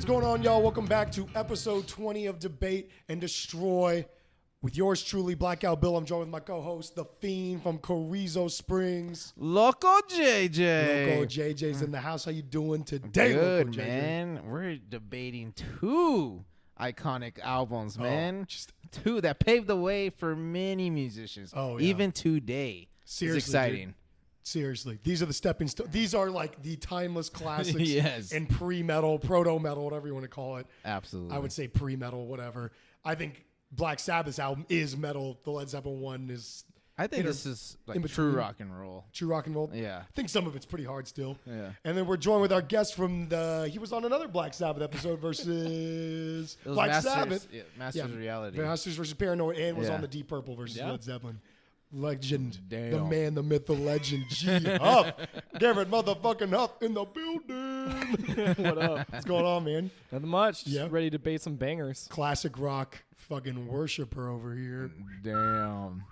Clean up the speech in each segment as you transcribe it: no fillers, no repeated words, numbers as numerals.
What's going on, y'all? Welcome back to episode 20 of Debate and Destroy with yours truly, Blackout Bill. I'm joined with my co-host, The Fiend from Carrizo Springs. Loco JJ. Loco JJ's in the house. How you doing today, Good, Loco JJ? man. We're debating two iconic albums, man. Two that paved the way for many musicians. Oh, yeah. Even today. Seriously, it's exciting. Dude. Seriously, these are the stepping stones. These are like the timeless classics Yes. in pre-metal, proto-metal, whatever you want to call it. Absolutely. I would say pre-metal, whatever. I think Black Sabbath's album is metal. The Led Zeppelin one is... I think this is like true rock and roll. True rock and roll? Yeah. I think some of it's pretty hard still. Yeah. And then we're joined with our guest from he was on another Black Sabbath episode versus Black Sabbath. Yeah, Masters of Reality. Masters versus Paranoid, and was Yeah. on the Deep Purple versus Led Zeppelin. Legend. Damn. The man, the myth, the legend. G. Huff. Garrett motherfucking Huff in the building. What up? What's going on, man? Nothing much. Just Yeah. ready to debate some bangers. Classic rock fucking worshiper over here. Damn.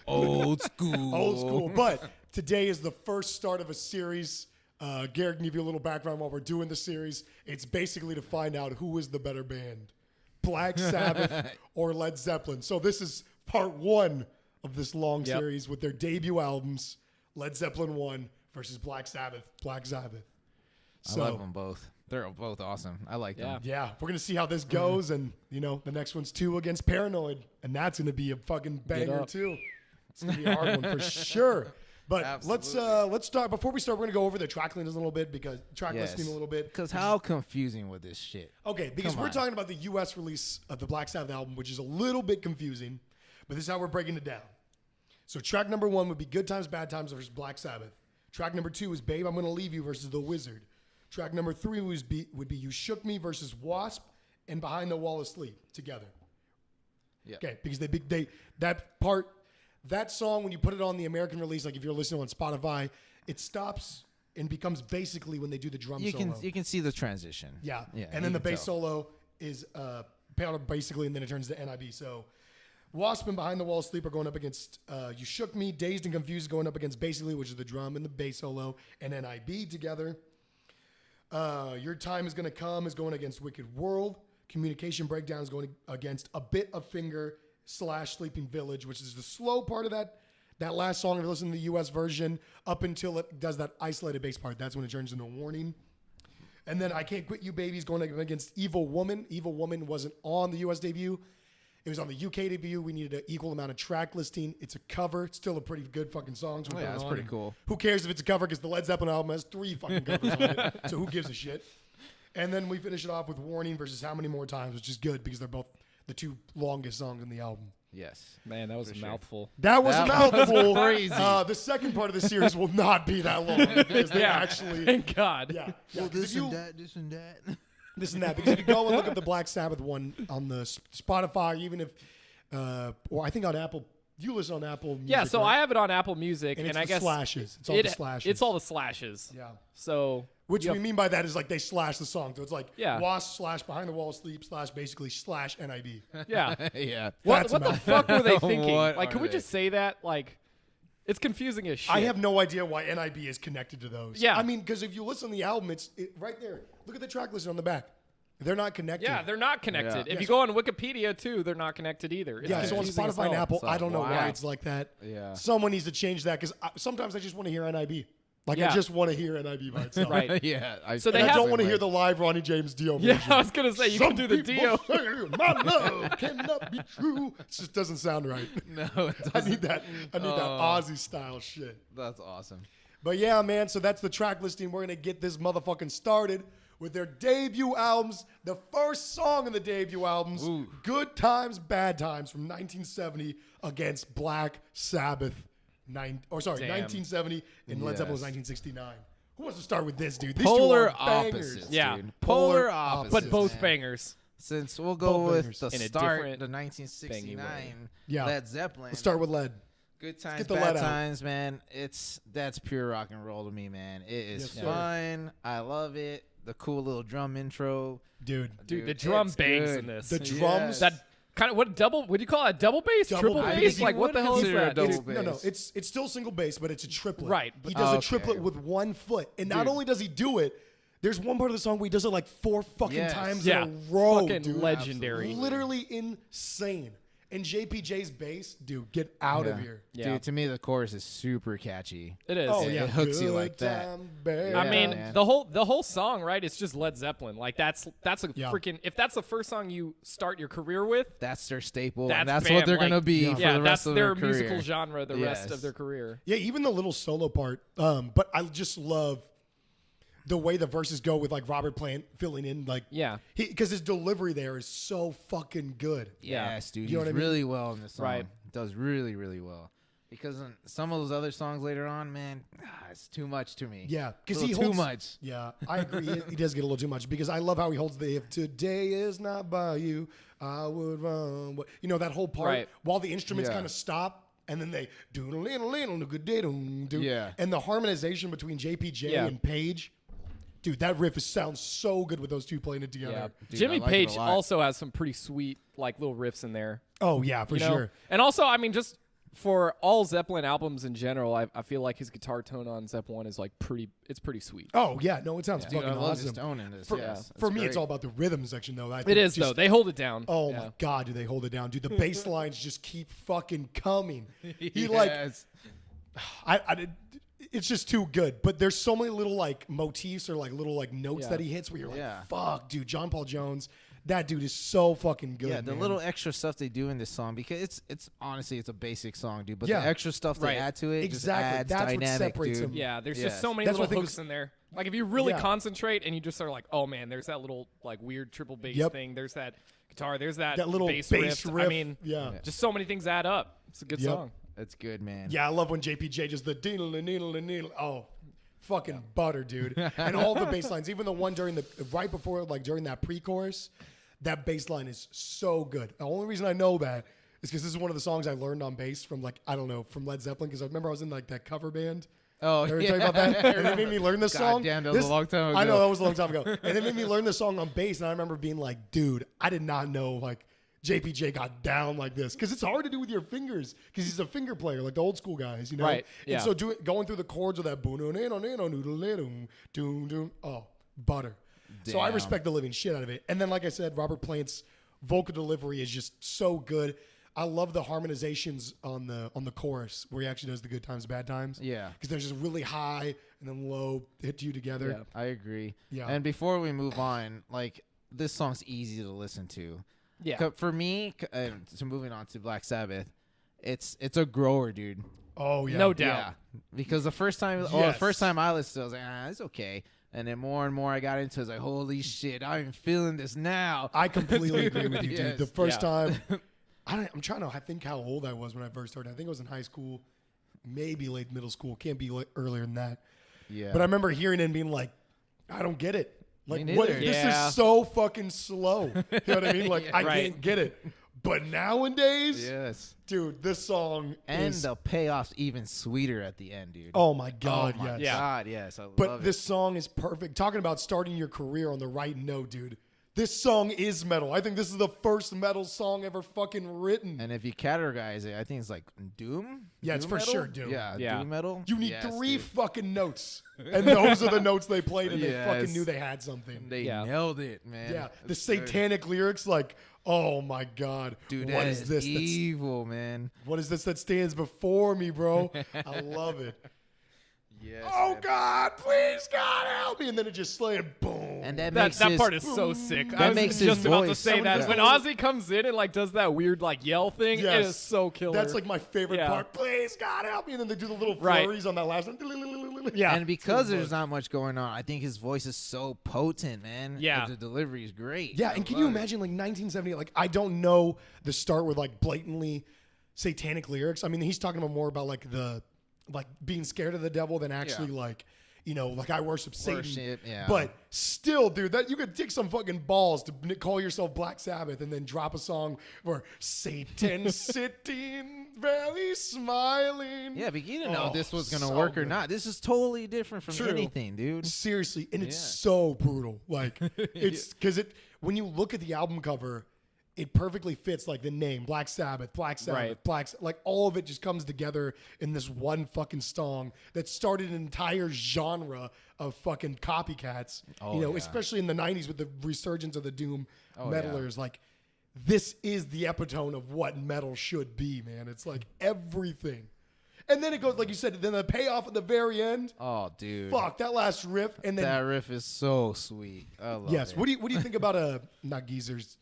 Old school. Old school. But today is the first start of a series. Garrett can give you a little background while we're doing the series. It's basically to find out who is the better band, Black Sabbath or Led Zeppelin. So this is part one of this long series with their debut albums, Led Zeppelin 1 versus Black Sabbath, Black Sabbath. I love them both. They're both awesome. I like them. Yeah, we're going to see how this goes. And, you know, the next one's 2 against Paranoid. And that's going to be a fucking banger, too. It's going to be a hard one for sure. But let's start. Before we start, we're going to go over the track listings a little bit, because listing a little bit. Because how confusing with this shit? Okay, because we're talking about the U.S. release of the Black Sabbath album, which is a little bit confusing. But this is how we're breaking it down. So track number 1 would be Good Times, Bad Times versus Black Sabbath. Track number 2 is Babe, I'm Gonna Leave You versus The Wizard. Track number 3 would be You Shook Me versus Wasp and Behind the Wall of Sleep together. Yeah. Okay, because that song, when you put it on the American release, like if you're listening on Spotify, it stops and becomes basically when they do the drum solo. You can see the transition. Yeah. And then the bass solo is basically, and then it turns to NIB. So Wasp and Behind the Wall of Sleep are going up against You Shook Me. Dazed and Confused going up against Basically, which is the drum and the bass solo, and NIB together. Your Time Is Gonna Come is going against Wicked World. Communication Breakdown is going against A Bit of Finger / Sleeping Village, which is the slow part of that last song. If you listen to the U.S. version, up until it does that isolated bass part, that's when it turns into a warning. And then I Can't Quit You Baby is going against Evil Woman. Evil Woman wasn't on the U.S. debut. It was on the UK debut. We needed an equal amount of track listing. It's a cover. It's still a pretty good fucking song. So that's pretty cool. Who cares if it's a cover, because the Led Zeppelin album has 3 fucking covers on it. So who gives a shit? And then we finish it off with Warning versus How Many More Times, which is good because they're both the 2 longest songs in the album. Yes. Man, that was a mouthful. That was a mouthful. Crazy. The second part of the series will not be that long because they actually... Thank God. Yeah. Well, this and that. This and that. Because if you go and look at the Black Sabbath one on the Spotify, even if... or I think on Apple... You listen on Apple Music, Yeah, so right? I have it on Apple Music, And it's I the guess slashes. It's all the slashes. It's all the slashes. Yeah. So Which we mean by that is like they slash the song. So it's like Yeah. Wasp / Behind the Wall of Sleep / basically / NIB. yeah. Yeah. What That's the fuck were they thinking? What Like, are could we they? just say that? Like, it's confusing as shit. I have no idea why NIB is connected to those. Yeah. I mean, because if you listen to the album, it's right there. Look at the track listing on the back. They're not connected. Yeah, they're not connected. Yeah. If you go on Wikipedia too, they're not connected either. It's so on confusing as Spotify and hell. Apple, like, I don't know why wow. it's like that. Yeah. Someone needs to change that, because sometimes I just want to hear NIB. Like, Yeah. I just want to hear NIB by itself. Right. Yeah. So they And I have- don't want to hear the live Ronnie James Dio version. Yeah, I was gonna say you Some can do the people Dio. say my love cannot be true. It just doesn't sound right. No, it I doesn't. need that Aussie style shit. That's awesome. But yeah, man, so that's the track listing. We're going to get this motherfucking started with their debut albums. The first song in the debut albums, Ooh. Good Times, Bad Times from 1970 against Black Sabbath. 1970, and Led Zeppelin was 1969. Who wants to start with this, dude? These Polar two are bangers. opposites. Yeah. Dude. Polar Polar opposites. opposites. But both man. bangers. Since we'll go Both with bangers. the In a start, different the bangy way. 1969 Yeah. Led Zeppelin. Let's start with Led. Good Times, get the Bad lead out. Times, man. That's pure rock and roll to me, man. It is Yes, sir. fun. I love it. The cool little drum intro. Dude. Dude, the drum it's bangs good. in this. The drums. That kind of would you call it? Double bass? Double Triple bass. bass? You Like, what would the hell is consider a that? double It's, no, bass. it's still single bass, but it's a triplet. Right. He does a Okay. triplet with one foot. And not Dude. only does he do it, There's one part of the song where he does it like 4 fucking Yes. times Yeah. in a row, Fucking dude. legendary. Literally insane. And JPJ's bass, dude, get out of here. Yeah. Dude, to me the chorus is super catchy. It is. Oh It yeah, hooks you Good like that. time, baby. I mean, man. the whole song, right? It's just Led Zeppelin. Like that's a Yeah. freaking. If that's the first song you start your career with, That's their staple. That's and that's bam, what they're like- gonna be Yeah. for yeah, the that's rest of their their musical career. genre, the rest Yes. of their career. Yeah, even the little solo part. But I just love the way the verses go with like Robert Plant filling in, like Yeah. because his delivery there is so fucking good. Yes, dude. You know He's what I mean? really well in this song. Right. Does really, really well. Because in some of those other songs later on, man, it's too much to me. Yeah, because Little he too holds, much. Yeah, I agree. He does get a little too much because I love how he holds the "if today is not by you, I would run." You know that whole part Right. while the instruments Yeah. kind of stop and then they do do. Yeah. And the harmonization between JPJ Yeah. and Page, dude, that riff sounds so good with those two playing it Yeah. together. Dude, Jimmy I like it Page a lot. also has some pretty sweet like little riffs in there. Oh yeah, for you know? sure. And also, I mean, just for all Zeppelin albums in general, I feel like his guitar tone on Zepp 1 is like pretty pretty sweet. Oh yeah, no, it sounds Dude, fucking I love his awesome. tone in this. For, yes, for me, great. it's all about the rhythm section, though. I It think is just- though. They hold it down. Oh Yeah. my god, do they hold it down, dude? The bass lines just keep fucking coming. He like, Yes. it's just too good. But there's so many little like motifs or like little like notes Yeah. that he hits where you're like, Yeah. fuck, dude. John Paul Jones, that dude is so fucking good. Yeah, the man. little extra stuff they do in this song, because it's honestly it's a basic song, dude. But Yeah. the extra stuff they Right. add to it Exactly. just adds That's what dynamic, separates dude. them. Yeah, there's Yes. just so many That's what I little think hooks was- in there. Like if you really Yeah. concentrate and you just are like, oh man, there's that little like weird triple bass Yep. thing. There's that guitar. There's that, that little bass, bass riff. I mean, yeah. just so many things add up. It's a good Yep. song. It's good, man. Yeah, I love when JPJ just the needle and needle and needle. Oh, fucking butter, dude. And all the bass lines, even the one during the right before, like during that pre-chorus, that bass line is so good. The only reason I know that is because this is one of the songs I learned on bass from like I don't know from Led Zeppelin because I remember I was in like that cover band. Oh, They were yeah. talking about that, and they made me learn this song. Goddamn, that was a long time ago. I know that was a long time ago, and they made me learn this song on bass, and I remember being like, "Dude, I did not know like JPJ got down like this because it's hard to do with your fingers because he's a finger player like the old school guys, you know." Right, yeah. And so going through the chords with that oh butter. So I Damn. respect the living shit out of it. And then like I said, Robert Plant's vocal delivery is just so good. I love the harmonizations on the chorus where he actually does the good times, bad times. Yeah. Because there's just really high and then low hit you together. Yeah. I agree. Yeah. And before we move on, like this song's easy to listen to. Yeah. For me, so moving on to Black Sabbath, it's a grower, dude. Oh yeah. No doubt. Yeah. Because the first time, the Yes. first time I listened to it, I was like, it's okay. And then more and more I got into it, I was like, holy shit, I'm feeling this now. I completely agree with you, dude. Yes. The first Yeah. time, I'm trying to think how old I was when I first started. I think I was in high school, maybe late middle school. Can't be earlier than that. Yeah. But I remember hearing it and being like, I don't get it. Like, Me what? neither. This Yeah. is so fucking slow. You know what I mean? Like, I Right. can't get it. But nowadays, Yes. dude, this song And is. the payoff's even sweeter at the end, dude. Oh my God, Oh my yes. Yeah. God, yes. I But love this song is perfect. Talking about starting your career on the right note, dude. This song is metal. I think this is the first metal song ever fucking written. it. And if you categorize it, I think it's like doom. Yeah, it's Doom for metal? sure doom. Yeah, Yeah. doom metal. You need Yes, 3 dude. fucking notes. And those are the notes they played, and they Yes. fucking knew they had something. They Yeah. nailed it, man. Yeah, the It's good. satanic lyrics, like, oh my God. Dude, what that is this? That's, evil, man. what is this that stands before me, bro? I love it. Yes. Oh man. God, please God help me. And then it just slayed, boom. And that That, makes that his, part is so sick. That I was makes just his about to voice- say that. Yeah. When Ozzy comes in and like does that weird like yell thing, it Yes. is so killer. That's like my favorite Yeah. part. Please God help me. And then they do the little Right. flurries on that last one. Yeah. And because Too there's much. not much going on, I think his voice is so potent, man. Yeah. And the delivery is great. Yeah, I and can you love it. imagine like 1970? Like I don't know the start with like blatantly satanic lyrics. I mean, he's talking about more about like the like being scared of the devil than actually like like I worship Satan. Worship, yeah. But still, dude, that you could dig some fucking balls to call yourself Black Sabbath and then drop a song where Satan sitting very smiling. Yeah, but you didn't know Oh, if this was gonna so work or good. not. This is totally different from True. anything, dude. Seriously, and it's Yeah. so brutal. Like it's because when you look at the album cover, it perfectly fits like the name Black Sabbath, Right. like all of it just comes together in this one fucking song that started an entire genre of fucking copycats. Oh, you know, yeah. especially in the 90s with the resurgence of the doom Oh, metalers. Like this is the epitome of what metal should be, man. It's like everything. And then it goes, like you said, then the payoff at the very end. Oh, dude. Fuck, that last riff. And then That riff is so sweet. I love yes. it. What do you think about not Geezer's?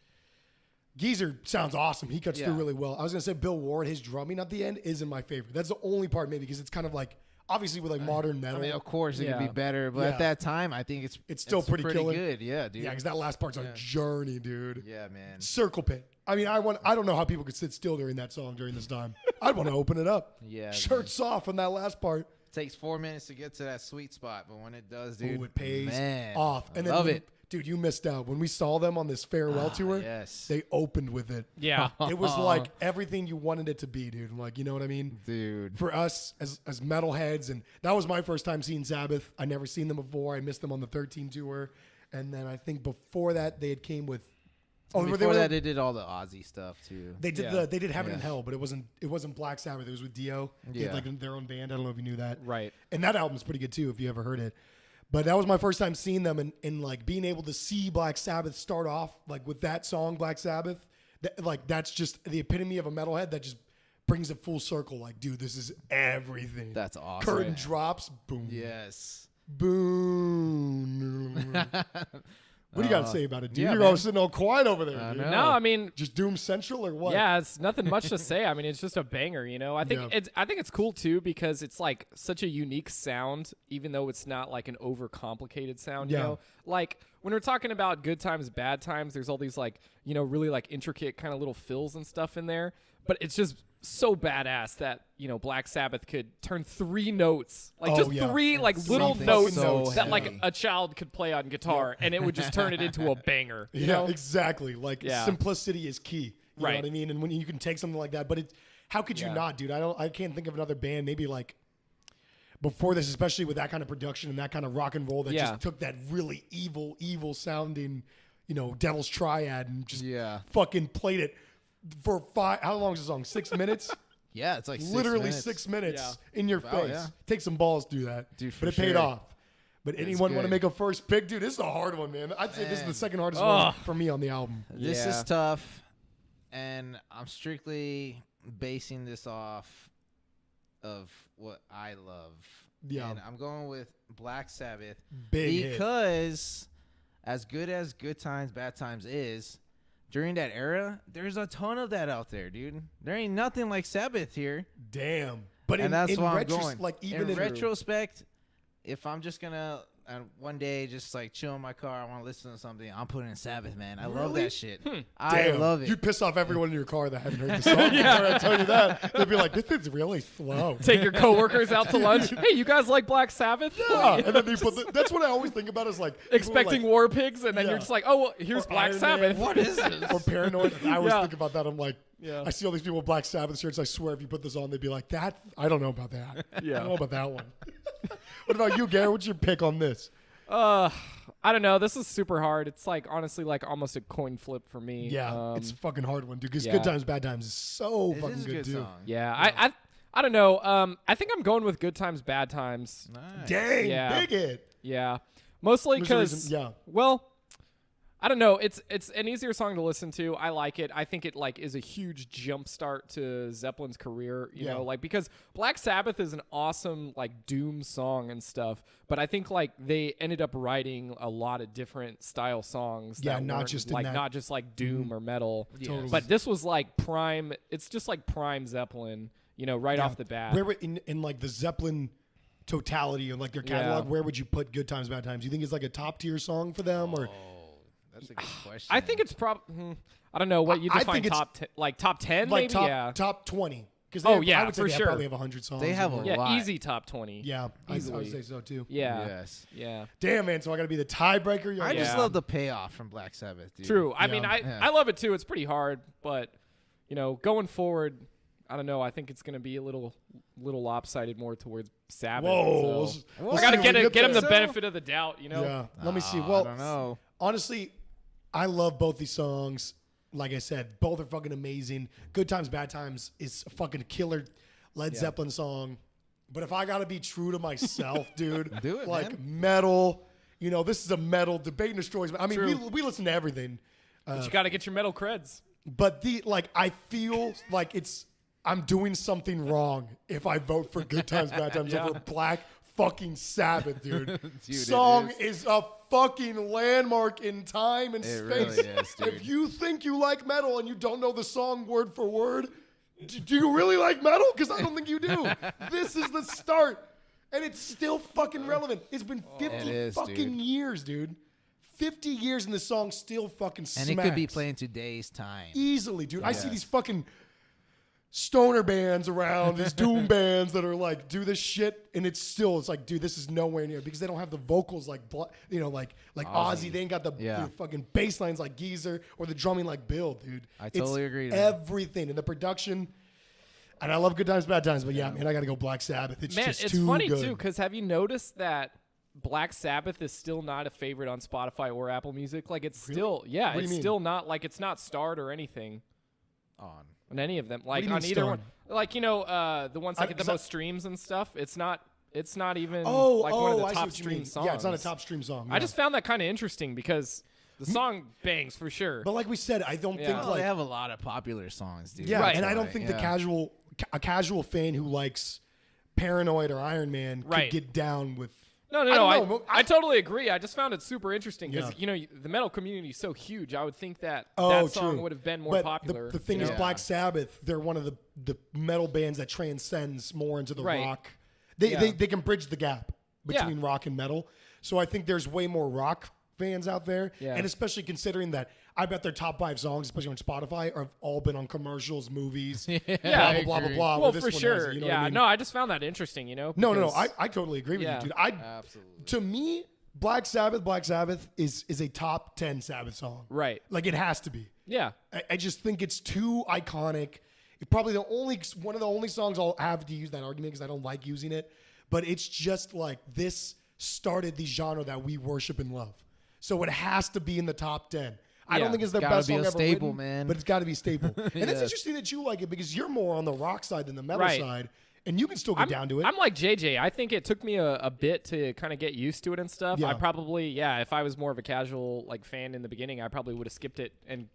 Geezer sounds awesome. He cuts through really well. I was gonna say Bill Ward, his drumming at the end isn't my favorite. That's the only part maybe because it's kind of like obviously with like modern metal. I mean, of course it Yeah. could be better, but Yeah. at that time, I think It's still pretty killer. good. Yeah, dude. Yeah, because that last part's a journey, dude. Yeah, man. Circle pit. I mean, I don't know how people could sit still during that song during this time. I'd want to open it up. Yeah, Shirts off on that last part. Takes 4 minutes to get to that sweet spot, but when it does, dude, Ooh, it pays man, off. I And then love when- it. Dude, you missed out. When we saw them on this farewell tour, yes. they opened with it. Yeah. It was like everything you wanted it to be, dude. Like, you know what I mean? Dude. For us as metalheads, and that was my first time seeing Sabbath. I never seen them before. I missed them on the 13 tour. And then I think before that they had came with Before that, they did all the Ozzy stuff too. they did Yeah. they did Heaven Yeah. and Hell, but it wasn't Black Sabbath. It was with Dio. They had Yeah. like their own band. I don't know if you knew that. Right. And that album's pretty good too, if you ever heard it. But that was my first time seeing them, and like being able to see Black Sabbath start off like with that song, Black Sabbath. That's just the epitome of a metalhead that just brings it full circle. Like, dude, this is everything. That's awesome. Curtain Right. drops, boom, Yes. boom. What do you got to say about it, dude? yeah, You're man. all sitting all quiet over there. I dude. know. No, I mean, Just Doom Central or what? yeah, it's nothing much to say. I mean, it's just a banger, you know. I think Yeah. it's cool too because it's like such a unique sound, even though it's not like an overcomplicated sound. You Yeah. know, like when we're talking about good times, bad times, there's all these like really like intricate kind of little fills and stuff in there, but it's just so badass that Black Sabbath could turn 3 notes, like Oh, just yeah. 3 like little Something notes so that like heavy. a child could play on guitar, and it would just turn it into a banger. You Yeah, know? exactly. Like Yeah. simplicity is key. You Right. know what I mean? And when you can take something like that, but how could you Yeah. not, dude? I can't think of another band maybe like before this, especially with that kind of production and that kind of rock and roll that Yeah. just took that really evil sounding, Devil's Triad and just Yeah. fucking played it for how long is the song? 6 minutes? Yeah, it's like 6 Literally minutes. 6 minutes Yeah. in your Wow, face. yeah. Take some balls to do that. Dude, but for it paid sure. off. But anyone want to good. make a first pick? Dude, this is a hard one, man. I'd say this is the second hardest Ugh. one for me on the album. This Yeah. is tough, and I'm strictly basing this off of what I love. Yeah. And I'm going with Black Sabbath Big hit. because as Good Times, Bad Times is, during that era, there's a ton of that out there, dude. There ain't nothing like Sabbath here. Damn. But And that's why I'm retros- going. like even in retrospect, if I'm just gonna one day just like chill in my car, I want to listen to something, I'm putting in Sabbath, man. I love Really? that shit. I damn, love it. you'd piss off everyone in your car that hadn't heard the song. I tell you that. They'd be like, this is really slow. Take your coworkers out to lunch. Hey, you guys like Black Sabbath? Yeah. And then they that's what I always think about is like people Expecting like, War Pigs, and then Yeah. you're just like, oh, well, here's or Black Iron Sabbath. Man. What is this? or Paranoid. I always Yeah. think about that. I'm like, Yeah. I see all these people with Black Sabbath shirts. I swear if you put this on, they'd be like, that, I don't know about that. Yeah. I don't know about that one. What about you, Gary? What's your pick on this? I don't know. This is super hard. It's like honestly like almost a coin flip for me. Yeah, it's a fucking hard one, dude. Because yeah. Good Times, Bad Times is so It fucking is a good, good too. song. yeah. I don't know. I think I'm going with Good Times, Bad Times. Nice. Dang, Yeah. big hit. Yeah, mostly There's a because reason- yeah. well, I don't know. It's an easier song to listen to. I like it. I think it like is a huge jump start to Zeppelin's career. You Yeah. know, like because Black Sabbath is an awesome like doom song and stuff, but I think like they ended up writing a lot of different style songs. Yeah, that not weren't, just in like that- not just like doom or metal. Totally. But this was like prime. It's just like prime Zeppelin. You know, right Yeah. off the bat. Where would, in like the Zeppelin totality of like their catalog, Yeah. where would you put Good Times, Bad Times? You think it's like a top tier song for them, or That's a good question. I think it's I don't know what you I define think it's- top 10 like maybe. top yeah. top 20? Because Oh, yeah, I would say for they sure. probably have 100 songs. They have or a more. Yeah, lot. easy top 20. Yeah, I Easily. would say so too. Yeah. Yes. Yeah. Damn, man. So I got to be the tiebreaker. I just Yeah. love the payoff from Black Sabbath, dude. True. I Yeah. mean, Yeah. I love it too. It's pretty hard, but going forward, I don't know. I think it's going to be a little lopsided more towards Sabbath. Whoa, so we'll I see got to when get we it, get him the there. benefit of the doubt. Yeah. Let me see. I Well, don't know. honestly, I love both these songs. like I said, both are fucking amazing. Good Times, Bad Times is a fucking killer Led Zeppelin song. But if I gotta be true to myself, dude, Do it, like man. metal, this is a metal debate and destroys. I mean, True. we listen to everything. But you got to get your metal creds. But I feel like I'm doing something wrong if I vote for Good Times, Bad Times over Black fucking Sabbath, dude. Dude, Song is a fucking landmark in time and It space. really is, dude. If you think you like metal and you don't know the song word for word, do you really like metal? Because I don't think you do. This is the start. And it's still fucking relevant. It's been 50 fucking years, dude. 50 years and the song still fucking smacks. And it could be playing today's time. Easily, dude. I see these fucking stoner bands around, these doom bands that are like, do this shit, and it's like, dude, this is nowhere near, because they don't have the vocals like Ozzy. They ain't got the fucking bass lines like Geezer, or the drumming like Bill, dude. I totally agree. Everything. And the production, and I love Good Times, Bad Times, but man, I got to go Black Sabbath. It's just it's too funny good. too, because have you noticed that Black Sabbath is still not a favorite on Spotify or Apple Music? Like, it's still, it's still not, like, it's not starred or anything on any of them. Like, on either one. Like, the ones that get the most streams and stuff, it's not even like one of the top streamed songs. Yeah, it's not a top stream song. I just found that kind of interesting because the song bangs for sure. But like we said, I don't think they have a lot of popular songs, dude. Yeah, Right. and I don't think a casual fan who likes Paranoid or Iron Man could get down with. No. I totally agree. I just found it super interesting because the metal community is so huge. I would think that that song would have been more popular. The thing is, Black Sabbath, they're one of the metal bands that transcends more into the rock. They can bridge the gap between rock and metal. So I think there's way more rock fans out there, and especially considering that I bet their top 5 songs, especially on Spotify, have all been on commercials, movies, blah blah blah. Well, for sure. I just found that interesting. No. I totally agree with you, dude. Absolutely. To me, Black Sabbath is a top 10 Sabbath song. Right. Like, it has to be. Yeah. I just think it's too iconic. It's probably one of the only songs I'll have to use that argument because I don't like using it. But it's just like, this started the genre that we worship and love. So it has to be in the top 10. I don't think it's their best song ever written, man. but it's got to be staple. And it's interesting that you like it because you're more on the rock side than the metal side, and you can still get down to it. I'm like JJ. I think it took me a bit to kind of get used to it and stuff. Yeah. I probably, if I was more of a casual fan in the beginning, I probably would have skipped it and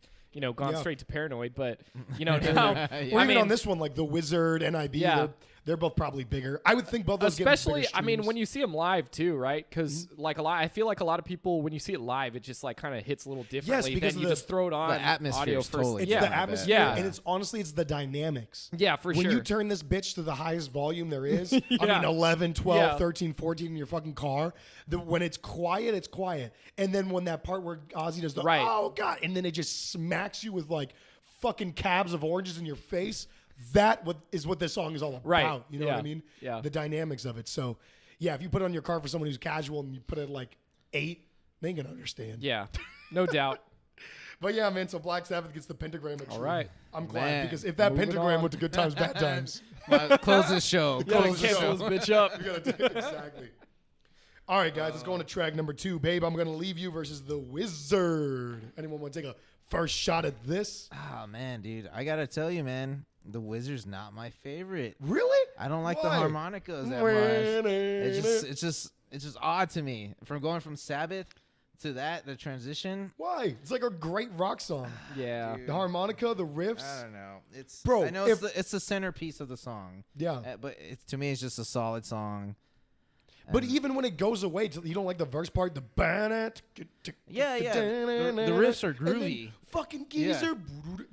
gone straight to Paranoid. But now, or even on this one, like The Wizard, NIB, they're both probably bigger. I would think both those especially. Get I mean, when you see them live too, right? Because I feel like a lot of people when you see it live, it just kind of hits a little differently because than you just throw it on the atmosphere audio is first. totally it's the atmosphere, and it's honestly the dynamics. Yeah, for sure. When you turn this bitch to the highest volume there is, I mean 11, 12, 13, 14 in your fucking car, when it's quiet, it's quiet. And then when that part where Ozzy does the, oh God, and then it just smacks you with like fucking cabs of oranges in your face, is what this song is all about. Right. You know what I mean? Yeah. The dynamics of it. So, if you put it on your car for someone who's casual and you put it at like 8, they ain't gonna understand. Yeah, no doubt. But yeah, man, so Black Sabbath gets the pentagram at All true. right. I'm glad, because if that pentagram on. went to Good Times, Bad Times. Close this show. Close the cancel show. this bitch up. We gotta do it. Exactly. All right, guys, let's go on to track number 2. Babe, I'm gonna leave you versus The Wizard. Anyone want to take a first shot at this? Oh, man, dude. I got to tell you, man, The Wizard's not my favorite. Really? I don't like Why? the harmonicas that much. It's just odd to me. From going from Sabbath to the transition. Why? It's like a great rock song. Yeah. The harmonica, the riffs. I don't know. I know it's the centerpiece of the song. Yeah. But to me, it's just a solid song. But even when it goes away, you don't like the verse part, the banat. Yeah. The riffs are groovy. Fucking Geezer,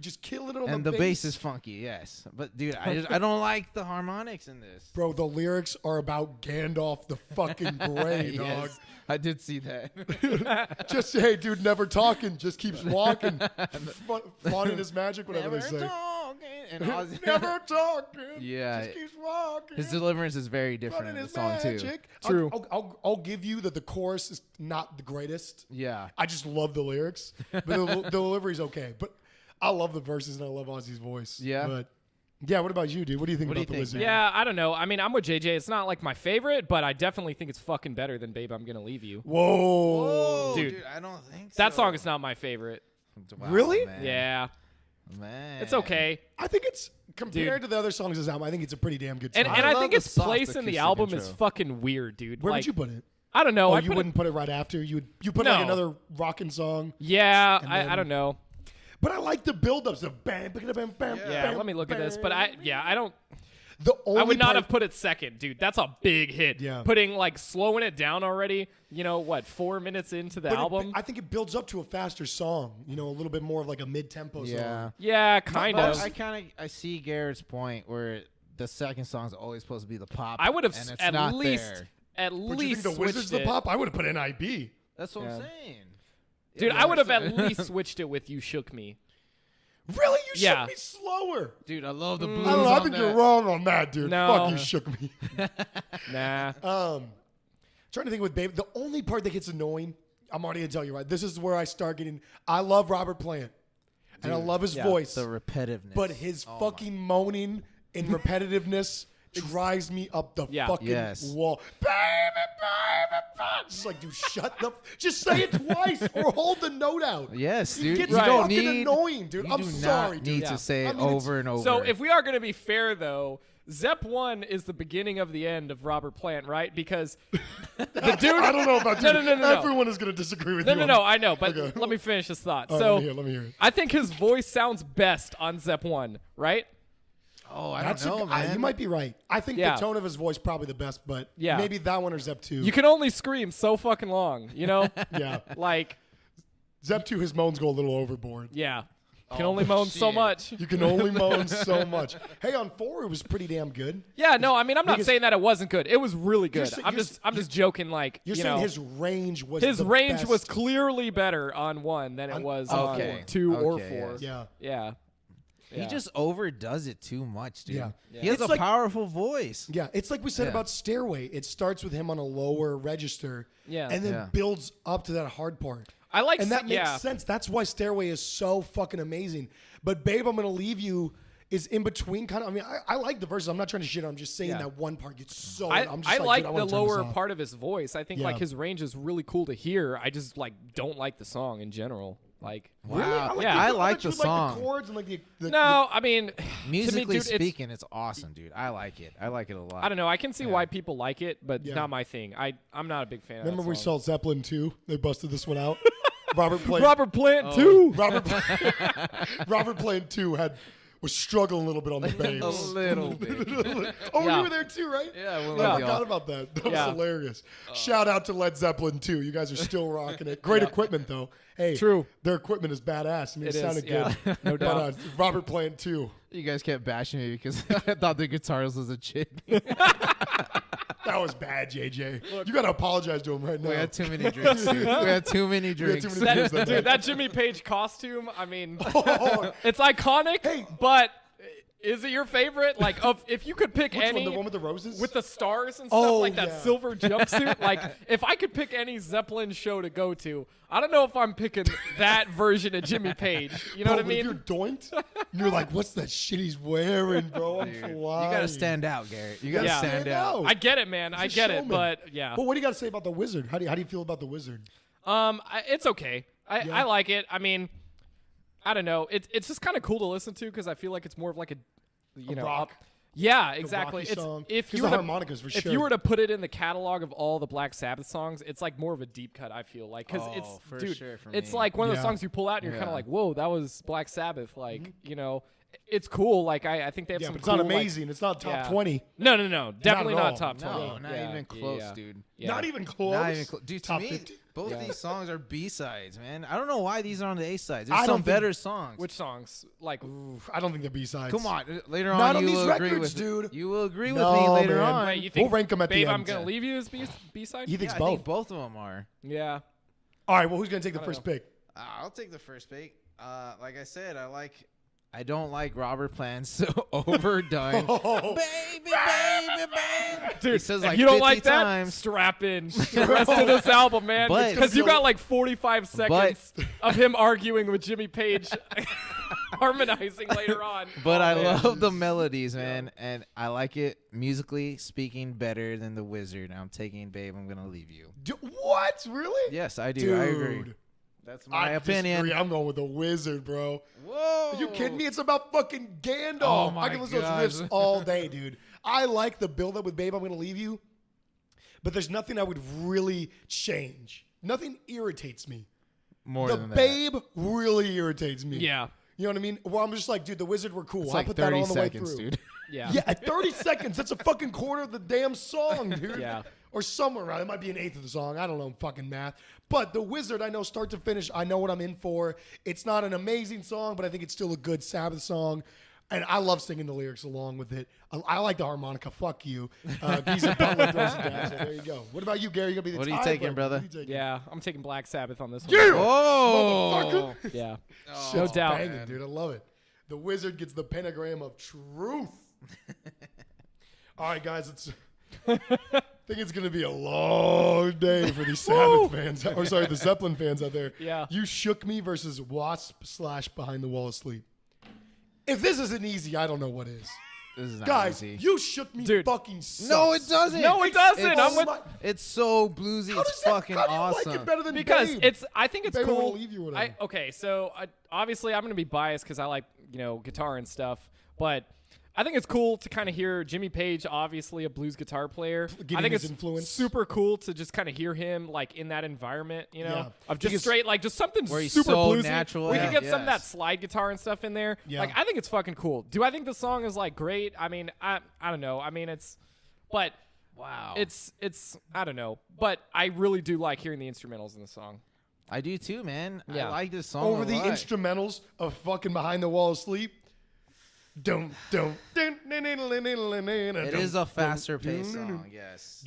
just killing it on and the bass. And the bass is funky, yes. But dude, I don't like the harmonics in this. Bro, the lyrics are about Gandalf the fucking Grey, dog. Yes, I did see that. Just hey, dude, never talking, just keeps walking, flaunting his magic, whatever never they say. Talking. And Ozzy, Never talking. Yeah. Just keeps walking. His deliverance is very different in the song too. True. I'll give you that the chorus is not the greatest. Yeah. I just love the lyrics, but the delivery's okay. But I love the verses and I love Ozzy's voice. Yeah. But yeah, what about you, dude? What do you think about The Wizard? Yeah, I don't know. I mean, I'm with JJ. It's not like my favorite, but I definitely think it's fucking better than Babe, I'm Gonna Leave You. Whoa. Dude, I don't think so. That song is not my favorite. Wow, Really? Man. Yeah. Man. It's okay. I think it's compared to the other songs of this album. I think it's a pretty damn good song. And I love think the its soft place in the acoustic album is intro. fucking weird, dude. Where like, would you put it? I don't know. Oh, I you put wouldn't put it right after. You put No. like another rockin' song. Yeah, And I then- don't know. But I like the build-ups of bam, bam, bam, bam. Yeah, let me look at this. But I don't. The only I would not part- have put it second, dude. That's a big hit. Yeah. Putting like slowing it down already. You know what? 4 minutes into the but album. I think it builds up to a faster song. You know, a little bit more of like a mid-tempo Yeah. song. yeah, kind But of. I see Garrett's point where the second song's always supposed to be the pop. I would have and it's at not least there. at But you least think the Wizards switched the it. pop? I would have put NIB. That's what Yeah. I'm saying. Dude, Yeah, I would have at that's- least switched it with "You Shook Me." Really? You Yeah. should be slower. Dude, I love the blues. I don't know. I on think that. you're wrong on that, dude. No. Fuck, you shook me. Nah. Trying to think with Babe. The only part that gets annoying, I'm already going to tell you, right? This is where I start getting. I love Robert Plant. And I love his yeah. voice. The repetitiveness. But his Oh fucking moaning and repetitiveness drives me up the Yeah. fucking Yes. wall. Baby, baby, baby. Just like, dude, shut the. Just say it twice or hold the note out. Yes, It dude. gets You don't fucking need. annoying, dude. You I'm do sorry, not dude. need Yeah. to say I it mean, it's- over and over. So if we are going to be fair, though, Zepp 1 is the beginning of the end of Robert Plant, right? Because the dude. I don't know about you. No. Everyone is going to disagree with you. No, I know, but Okay. let me finish this thought. All right, So let me hear it. I think his voice sounds best on Zepp 1, right? oh, I That's don't know, man. you might be right. I think Yeah. the tone of his voice probably the best, but Yeah. maybe that one or Zep 2. You can only scream so fucking long, you know? yeah. Like, Zep 2, his moans go a little overboard. yeah. Can only moan so shit. much. You can only moan so much. Hey, on 4, it was pretty damn good. Yeah, no, I mean, I'm not Because- saying that it wasn't good. It was really good. sa- I'm you're just joking. Like, You're you saying know, his range was his the range best. was clearly better on 1 than it was on Okay. 2 or Okay, 4. Yeah. Yeah. He Yeah. just overdoes it too much, dude. Yeah. He has It's a like- powerful voice. Yeah, it's like we said Yeah. about Stairway. It starts with him on a lower register Yeah. and then Yeah. builds up to that hard part. I like And that makes yeah. sense. That's why Stairway is so fucking amazing. But Babe, I'm Gonna Leave You is in between kind of. I mean, I like the verses. I'm not trying to shit on. I'm just saying Yeah. that one part gets so. I I'm just like like, dude, I the wanna turn this lower off. part of his voice. I think Yeah. like his range is really cool to hear. I just like don't like the song in general. Like Really? Wow. Yeah. I thought like you the would like song. the chords and like the no, I mean Musically to me, dude, speaking, it's awesome, dude. I like it. I like it a lot. I don't know. I can see why people like it, but Yeah. not my thing. I'm not a big fan. Remember of we that song. saw Zeppelin 2? They busted this one out. Robert Plant. Robert Plant too. Robert Plant 2 was struggling a little bit on the bass. A little bit. Oh, Yeah. you were there too, right? Yeah, I well, Yeah. forgot about that. That was Yeah. hilarious. Shout out to Led Zeppelin 2. You guys are still rocking it. Great equipment, though. Hey, True. Their equipment is badass. I mean, it It is, sounded yeah. good. No doubt. But Robert Plant 2. You guys kept bashing me because I thought the guitarist was a chick. That was bad, JJ. You got to apologize to him right now. We had too many drinks, dude. We had too many We had drinks. too many drinks that Dude, night. that Jimmy Page costume. I mean, Oh, it's iconic. Hey. But is it your favorite? Like, if you could pick which any one? The one with the roses? with the stars and stuff, Oh, like that yeah. silver jumpsuit. Like, if I could pick any Zeppelin show to go to, I don't know if I'm picking that version of Jimmy Page. You know Bro, what I but if mean? you're doinked, and you're like, what's that shit he's wearing, bro? I'm You flying. gotta stand out, Garrett. You gotta Yeah. stand out. I get it, man. I He's a get it, showman. but yeah. But what do you got to say about the Wizard? How do you feel about the Wizard? It's okay. Yeah. I like it. I mean, I don't know. It's just kind of cool to listen to because I feel like it's more of like a, you know, rock. yeah, exactly. rocky It's song. if 'Cause you the were to, harmonicas for if sure. you were to put it in the catalog of all the Black Sabbath songs, it's like more of a deep cut. I feel like because Oh, it's for dude, sure for it's me. like one of the Yeah. songs you pull out and you're kind Yeah. of like, whoa, that was Black Sabbath. Like you know, it's cool. Like I think they have Yeah, some. but it's cool, not like- amazing. It's not top yeah. 20. No, definitely at not, all. top 20. No, not Yeah, even close, yeah. dude. Yeah. Not even close. Not even close. Dude, to Top me, 50? both Yeah. these songs are B-sides, man. I don't know why these are on the A-sides. I There's don't some think- better songs. Which songs? Like I don't think they're B-sides. Come on. Later Not on, on you these will agree records, with dude. You will agree with No, me later man. on. wait, you think We'll rank 'em at the Babe, end. I'm gonna leave you as B-side. He thinks Yeah, I both. think both of them are. Yeah. All right, well, who's going to take the I don't first know. pick? I'll take the first pick. Like I said, I don't like Robert Plant's so overdone. Oh, Baby, baby, baby. Dude, He says if like you don't 50 like that, times. strap in the rest of this album, man. But- Because you got like 45 seconds of him arguing with Jimmy Page, harmonizing later on. But Oh, I man. love the melodies, man, and I like it musically speaking better than the Wizard. I'm taking Babe, I'm gonna leave you. What? Really? Yes, I do. Dude. I agree. That's my I opinion. disagree. I'm going with the Wizard, bro. Whoa. Are you kidding me? It's about fucking Gandalf. Oh my I can listen to gosh. those riffs all day, dude. I like the build-up with Babe, I'm Gonna Leave You, but there's nothing I would really change. Nothing irritates me. More The than that. Babe really irritates me. Yeah. You know what I mean? Well, I'm just like, dude, the Wizard were cool. It's I like put that 30 on the way seconds, through. dude. Yeah. Yeah, at 30 seconds, that's a fucking quarter of the damn song, dude. Yeah. Or somewhere around. It might be an eighth of the song. I don't know fucking math. But The Wizard, I know start to finish. I know what I'm in for. It's not an amazing song, but I think it's still a good Sabbath song. And I love singing the lyrics along with it. I like the harmonica. Fuck you. Geezer Butler throws it down. So there you go. What about you, Gary? You're going to be the What are you taking, tiebreaker. brother? What are you taking? Yeah. I'm taking Black Sabbath on this one. Yeah! Oh. Motherfucker. Yeah. Oh, No Shit's doubt. banging, dude. I love it. The Wizard gets the pentagram of truth. All right, guys. I think it's going to be a long day for these Sabbath fans. Or sorry, the Zeppelin fans out there. Yeah. You Shook Me versus Wasp / Behind the Wall of Sleep. If this isn't easy, I don't know what is. This is not Guys, easy. You Shook Me Dude. fucking sucks. No, it doesn't. No, it doesn't. It's, I'm with- it's so bluesy. How It's does that, fucking how do you awesome. like it better than Because Babe? I think it's Babe, I'm cool. gonna leave you or whatever. Okay, so obviously I'm going to be biased because I like, guitar and stuff. But I think it's cool to kind of hear Jimmy Page, obviously a blues guitar player. Getting I think his it's influence. super cool to just kind of hear him like in that environment, Yeah. of just Because- straight like just something Where he's super so bluesy. natural We at can it, get some of that yes. slide guitar and stuff in there. Yeah. Like I think it's fucking cool. Do I think the song is like great? I mean, I don't know. I mean, but Wow. it's I don't know. But I really do like hearing the instrumentals in the song. I do too, man. Yeah. I like this song Over a the lot. instrumentals of fucking Behind the Wall of Sleep. It It is a faster paced song, yes.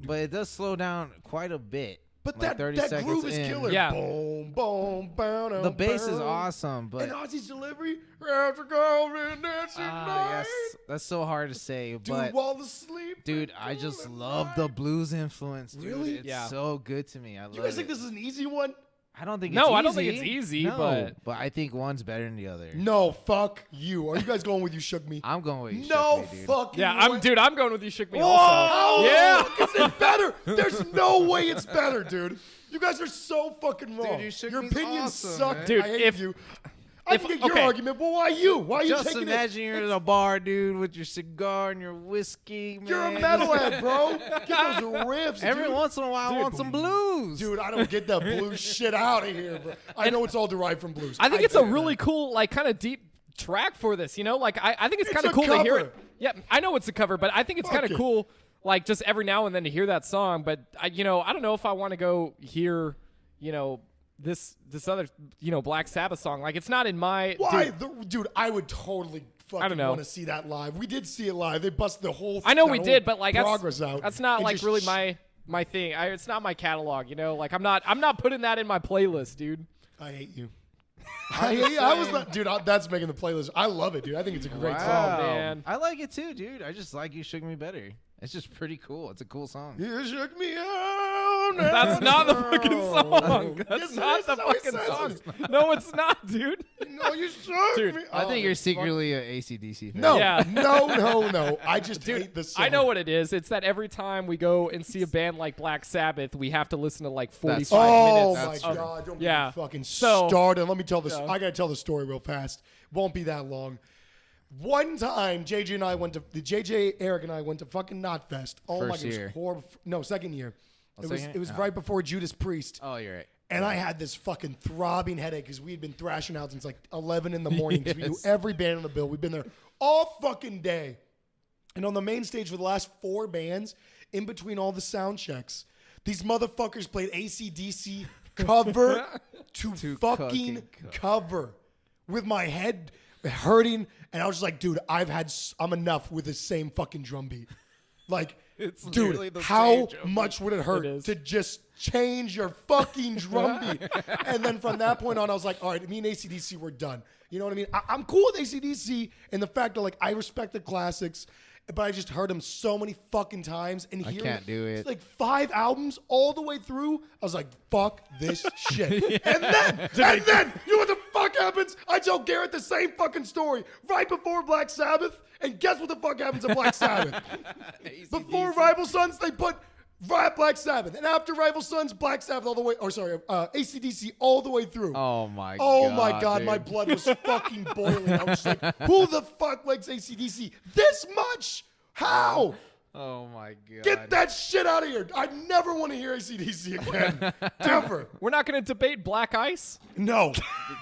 But it does slow down quite a bit. But like 30 that seconds groove is in. killer. Yeah. Boom, boom, boom, The bass is boom. awesome, but And Ozzy's delivery, after going dancing night, yes, that's so hard to say. do But while the sleep. dude, I just love the blues influence. Dude. Really? It's Yeah. so good to me. I love You guys it. think this is an easy one? I don't think. No, it's easy. I don't think it's easy, No, but- I think one's better than the other. No, fuck you. Are you guys going with You Shook Me? I'm going with you. No Shook Me, dude. fucking Yeah, way. I'm going with You Shook Me Whoa! also. Yeah. Is it better? There's no way it's better, dude. You guys are so fucking wrong. You Shook Your Me's opinions awesome, suck, man. Dude, I hate if- you. I can get your okay. argument, but why you? Why are you Just taking imagine it? you're in a bar, dude, with your cigar and your whiskey, man. You're a metalhead, bro. Get those riffs, Every dude. once in a while, I want some blues. Dude, I don't get that blues shit out of here, bro. I know it's all derived from blues. I think it's a get it, really man. cool, like, kind of deep track for this. Like I think it's kind a of cool to hear cover. it. Yeah, I know it's a cover, but I think it's Fuck kind of it. cool, like just every now and then to hear that song. But I don't know if I want to go hear, this other, Black Sabbath song. Like it's not in my. Why? Dude, Dude, I would totally fucking know. want to see that live. We did see it live. They busted the whole I know that we whole did, but like progress out. that's not and like just really my thing. It's not my catalog. Like I'm not putting that in my playlist, dude. I hate you. I hate you. I was not, dude. That's making the playlist. I love it, dude. I think it's a great Wow. song. man. I like it too, dude. I just like You Shook Me better. It's just pretty cool. It's a cool song. You shook me out. That's not the fucking song. That's Yes, it not is. the That's how he fucking says song. No, it's not, dude. No, you shook Dude, me. I Oh, think you're fuck. secretly an AC/DC fan. No, Yeah. no. I just hate the song. I know what it is. It's that every time we go and see a band like Black Sabbath, we have to listen to like 45 Oh minutes. my of- god! Don't yeah. get me fucking So- started. Let me tell this. Yeah. I gotta tell the story real fast. Won't be that long. One time, JJ and I went to Eric and I went to fucking Knotfest. Oh my god, First it was year. horrible. No, second year. second It was year? right before Judas Priest. Oh, you're right. And I had this fucking throbbing headache because we had been thrashing out since like 11 in the morning. 'Cause we knew Yes. every band on the bill. We've been there all fucking day. And on the main stage for the last 4 bands, in between all the sound checks, these motherfuckers played AC/DC cover to fucking cover with my head hurting. And I was just like, dude, I'm enough with the same fucking drum beat. Like, It's literally dude, the how same drum much would it hurt It is. to just change your fucking drum beat? And then from that point on, I was like, all right, me and AC/DC, we're done. You know what I mean? I'm cool with AC/DC and the fact that like I respect the classics, but I just heard them so many fucking times and hearing can't do it. like 5 albums all the way through. I was like, fuck this shit. And then you know what the fuck happens? I tell Garrett the same fucking story right before Black Sabbath, and guess what the fuck happens at Black Sabbath? Before Rival Sons, they put Black Sabbath, and after Rival Sons, Black Sabbath all the way. Or sorry, AC/DC all the way through. Oh my God, dude. my blood was fucking boiling. I was like, who the fuck likes AC/DC this much? How? Oh my god. Get that shit out of here. I never want to hear AC/DC again. Ever. We're not going to debate Black Ice. No.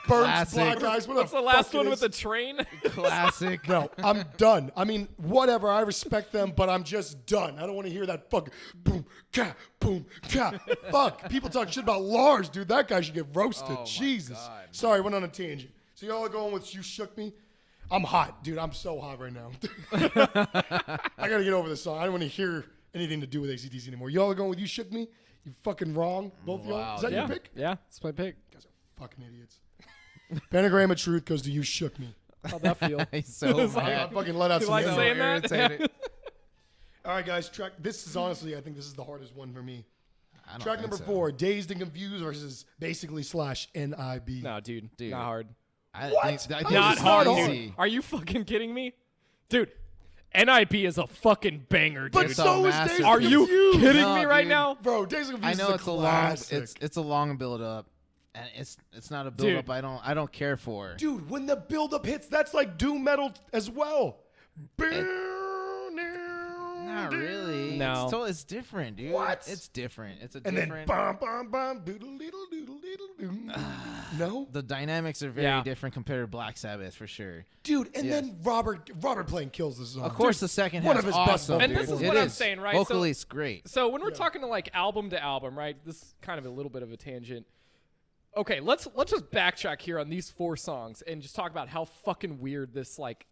Burns, Classic. Black Eyes. What That's the last one with the train. classic. No, I'm done. I mean, whatever. I respect them, but I'm just done. I don't want to hear that fucking boom, ka, boom, ka. Fuck. People talk shit about Lars, dude. That guy should get roasted. Oh, my Jesus. God. Sorry, I went on a tangent. So y'all are going with You Shook Me? I'm hot, dude. I'm so hot right now. I got to get over this song. I don't want to hear anything to do with AC/DC anymore. Y'all are going with You Shook Me? You fucking wrong, both of y'all. Wow, Is that yeah. your pick? Yeah, it's my pick. You guys are fucking idiots. Pentagram of Truth goes to You Shook Me. How'd that feel? He's so It's like- mad. I fucking let out You some like anger. saying that? irritated. All right, guys. Track. This is honestly, I think this is the hardest one for me. I don't Track think number so. 4, Dazed and Confused versus basically / NIB. No, dude. Dude. Not hard. I What? think How Not is this hard, not dude. hard? Are you fucking kidding me? Dude, NIB is a fucking banger, dude. But It's so a is Dazed masterpiece. and Are you Confused. kidding No, me right dude. now? Bro, Dazed and I Confused know is it's a long classic. it's a long build up, and it's not a build Dude. up I don't care for. Dude, when the build-up hits, that's like doom metal as well. Not really. No. It's different, dude. What? It's different. It's a And then different. bum bum bum doodle doodle doodle doodle doodle. No, The dynamics are very Yeah. different compared to Black Sabbath for sure. dude. And Yes. then Robert playing kills the song. Of course, the second one half of his is best awesome, songs. And this dude. is It what I'm saying, right? So- Vocally, it's great. So when we're talking to like album to album, right? This is kind of a little bit of a tangent. Okay, let's just backtrack here on these 4 songs and just talk about how fucking weird this like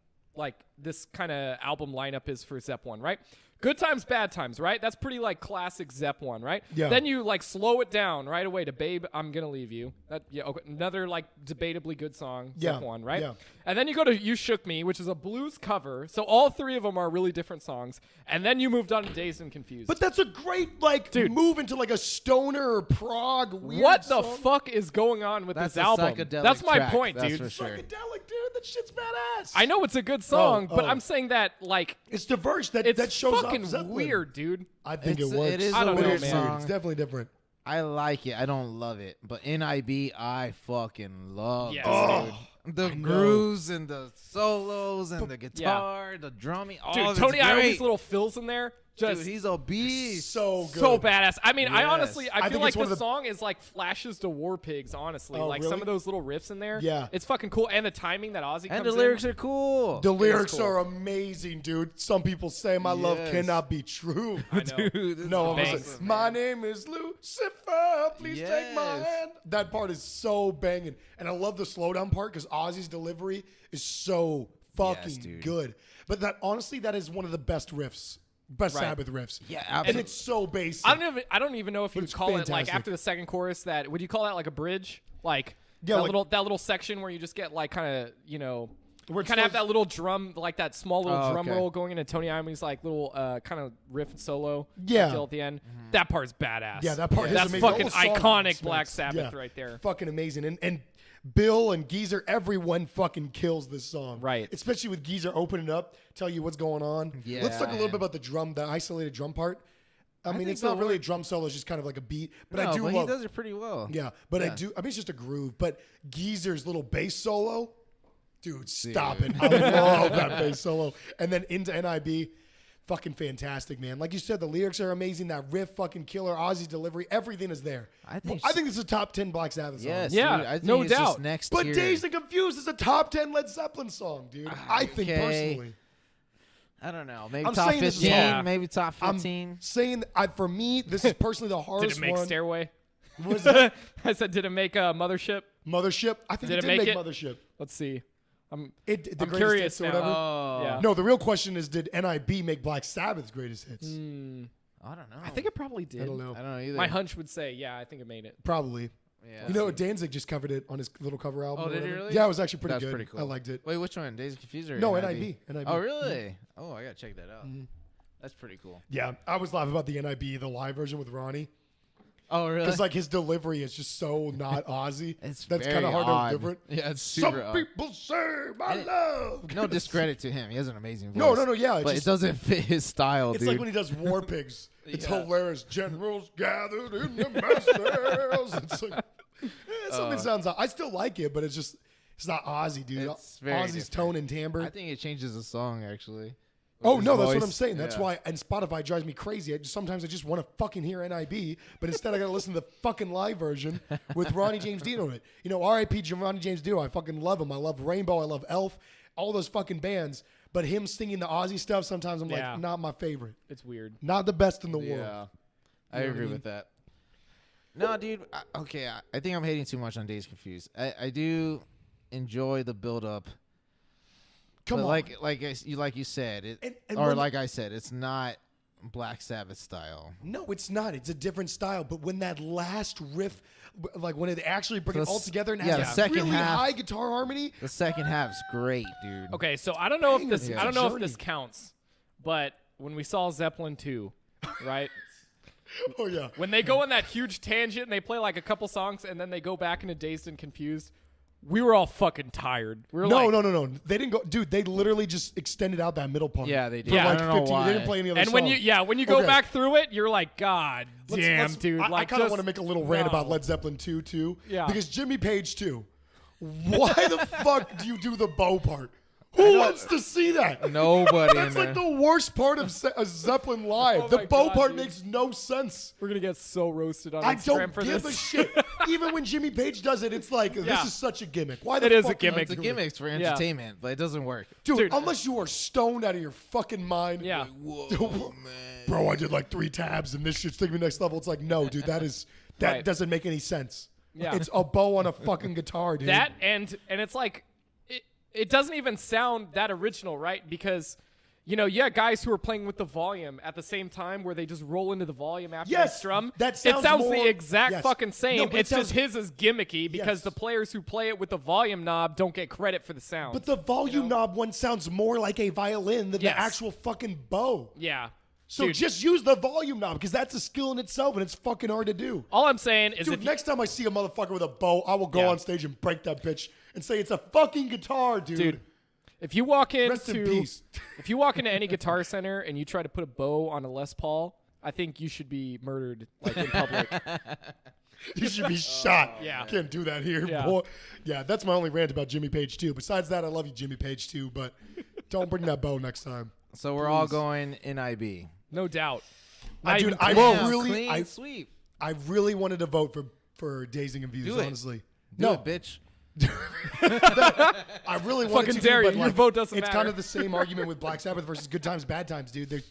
this kind of album lineup is for Zepp 1, right? Good Times, Bad Times, right? That's pretty like classic Zepp 1, right? Yeah. Then you like slow it down right away to Babe, I'm Gonna Leave You. Okay, another like debatably good song, Yeah, Zepp 1, right? yeah. And then you go to You Shook Me, which is a blues cover. So all 3 of them are really different songs. And then you moved on to Dazed and Confused. But that's a great like Dude. move into like a stoner or prog weird what the song. fuck is going on with That's this a album? psychedelic That's my track, point, that's dude. for sure. Psychedelic, dude. That shit's badass. I know it's a good song, but oh. I'm saying that like It's diverse. That it's shows fucking off Zeppelin. weird, dude. I think It's- it works. it is I don't a know, weird man. song. It's definitely different. I like it. I don't love it, but NIB, I fucking love. Yes, dude. dude. The know. grooves and the solos and the guitar, the drumming, all Dude, of Tony it's great. Iommi's little fills in there, just Dude, he's a beast. So good. so badass. I mean, I Yes. honestly, I feel think like it's one this of the- song is like flashes to War Pigs. Honestly, Oh, like really? some of those little riffs in there. Yeah. it's fucking cool, and the timing that Ozzy And comes the lyrics in. are cool. The lyrics cool. are amazing, dude. Some people say my love Yes. cannot be true. I know. Dude, this No, is I'm bangs. like, my name is Lucifer. Please take my Yes. hand. That part is so banging, and I love the slowdown part because Ozzy's delivery is so fucking dude. good. But that honestly, that is one of the best riffs, best Right. Sabbath riffs. Yeah, and absolutely. it's so basic. I don't even know if But you it's would call it like fantastic. after the second chorus. That would you call that like a bridge? Like Yeah, that like- little section where you just get like kind of Where it kind of have starts- that little drum, like that small little Oh, drum okay. roll going into Tony Iommi's like little kind of riff and solo. Yeah. until at the end. That part's badass. Yeah, that part is That's amazing. fucking The whole song iconic smacks. Black Sabbath Yeah. right there. Fucking amazing. And Bill and Geezer, everyone fucking kills this song. Right. Especially with Geezer opening up, tell you what's going on. Yeah, Let's talk a little man. bit about the drum, the isolated drum part. I mean, think it's not the really a word- drum solo, it's just kind of like a beat. But No, I do but love he does it pretty well. Yeah, but I Yeah. do. I mean, it's just a groove. But Geezer's little bass solo, dude, stop Dude. it! I love that bass solo. And then into NIB, fucking fantastic, man. Like you said, the lyrics are amazing. That riff, fucking killer. Ozzy's delivery, everything is there. I think this is a top 10 Black Sabbath song. Yes, Yeah, dude, I think no it's just doubt. next But tier. Dazed and Confused is a top 10 Led Zeppelin song, dude. I think Okay. personally. I don't know. Maybe I'm top saying this is 15. hard. Maybe top I'm 15. saying, for me, this is personally the Did hardest it make one. Stairway? What is that? I said, did it make Mothership? Mothership? I think Did it it did make make it? Mothership. Let's see. I'm The greatest curious hits or now. whatever. Oh, Yeah. No, the real question is, did NIB make Black Sabbath's greatest hits? I don't know. I think it probably did. I don't know. I don't know either. My hunch would say, yeah, I think it made it. Probably. Yeah. You know, Danzig just covered it on his little cover album. Oh, or did he whatever. really? Yeah, it was actually pretty That's good. pretty cool. I liked it. Wait, which one? Dazed and Confused or No, NIB? NIB. Oh, really? Oh, I gotta check that out. That's pretty cool. Yeah, I was laughing about the NIB, the live version with Ronnie. Oh, really? Because like his delivery is just so not Ozzy. It's that's very kind of hard odd. to deliver it. Yeah, it's Some super odd. people say my love. No discredit to him. He has an amazing voice. No, yeah. But it doesn't fit his style, It's dude. like when he does War Pigs. It's Yeah. hilarious. Generals gathered in the masses. It's like something sounds. I still like it, but it's not Ozzy, dude. It's very Ozzy's different. tone and timbre. I think it changes the song, actually. Oh His no, that's what voice. I'm saying. That's Yeah. why, and Spotify drives me crazy. Sometimes I just want to fucking hear NIB, but instead I got to listen to the fucking live version with Ronnie James Dio on it. You know, R.I.P. Ronnie James Dio. I fucking love him. I love Rainbow. I love Elf. All those fucking bands. But him singing the Ozzy stuff, sometimes I'm Yeah. like, not my favorite. It's weird. Not the best in the world. Yeah. I You know what I agree mean? with that. No, dude. I think I'm hating too much on Dazed Confused. I do enjoy the build up. Come but on. like you said, And I said, it's not Black Sabbath style. No, it's not. It's a different style. But when that last riff, like when it actually brings it all together and has the that second really half- high guitar harmony. The second half's great, dude. Okay, so I don't know if this Yeah. I don't know if Journey. this counts, but when we saw Zeppelin 2, right? Oh yeah. When they go on that huge tangent and they play like a couple songs and then they go back into Dazed and Confused, we were all fucking tired. We were like, No. They didn't go, dude. They literally just extended out that middle part. Yeah, they did. For Yeah. like I don't know 15. why. They didn't play any other And when song. you go Okay. back through it, you're like, God damn, Let's- dude. I Like, kind of just- want to make a little rant no. about Led Zeppelin 2 too. Yeah. Because Jimmy Page 2. Why the fuck do you do the bow part? Who wants to see that? Nobody. That's in like there. the worst part of a Zeppelin live. Oh the my bow God, part dude. makes no sense. We're gonna get so roasted on I Instagram don't for give this. a shit. Even when Jimmy Page does it, it's like Yeah. this is such a gimmick. Why the It is a fuck gimmick. It's a gimmick for entertainment, but it doesn't work. Dude, unless you are stoned out of your fucking mind. Yeah. Whoa, man. Bro, I did like 3 tabs and this shit's taking me next level. It's like, no, dude, that Right. doesn't make any sense. Yeah. It's a bow on a fucking guitar, dude. That and it's like it doesn't even sound that original, right? Because you got guys who are playing with the volume at the same time where they just roll into the volume after Yes, they strum. that it sounds sounds more- the exact yes. fucking same. No, but it it's just sounds- his is gimmicky because Yes. the players who play it with the volume knob don't get credit for the sound. But the volume knob one sounds more like a violin than Yes. the actual fucking bow. yeah. So Dude, just use the volume knob because that's a skill in itself and it's fucking hard to do. all I'm saying is Dude, if next time I see a motherfucker with a bow, I will go Yeah. on stage and break that bitch and say it's a fucking guitar, dude. if you walk Rest in into peace. if you walk into any Guitar Center and you try to put a bow on a Les Paul, I think you should be murdered like in public. You should be shot. Yeah. Can't do that here, Yeah. boy. Yeah, that's my only rant about Jimmy Page too. Besides that, I love you, Jimmy Page too, but don't bring that bow next time. So we're all Please. going NIB. No doubt. Dude, I Damn, really, clean sweep. I really wanted to vote for Dazed and Confused, Do it. honestly. Do no, it, bitch. I really wanted Fucking to. dare but you. Your vote doesn't It's matter. kind of the same argument with Black Sabbath versus Good Times, Bad Times, dude.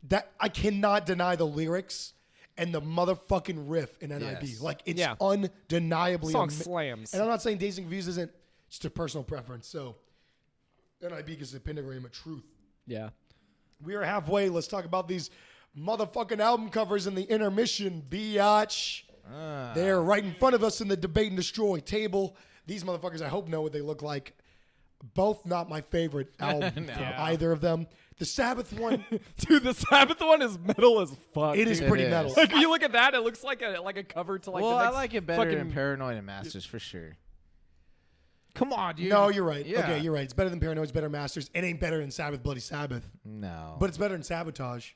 That I cannot deny the lyrics and the motherfucking riff in NIB. Yes. Like it's Yeah. undeniably Song slams. And I'm not saying Dazed and Confused isn't just a personal preference. So NIB is a pentagram of truth. Yeah. We are halfway. Let's talk about these motherfucking album covers in the intermission, biatch. They're right in front of us in the Debate and Destroy table. These motherfuckers, I hope, know what they look like. Both not my favorite album from Yeah. either of them. The Sabbath one, Dude, the Sabbath one is metal as fuck. it is dude. pretty is. metal. Like, when you look at that, it looks like a cover to like Well, the I next like it better fucking, than Paranoid and Masters for sure. Come on, dude. No, you're right. Yeah. Okay, you're right. It's better than Paranoid. It's better than Masters. It ain't better than Sabbath, Bloody Sabbath. No. But it's better than Sabotage.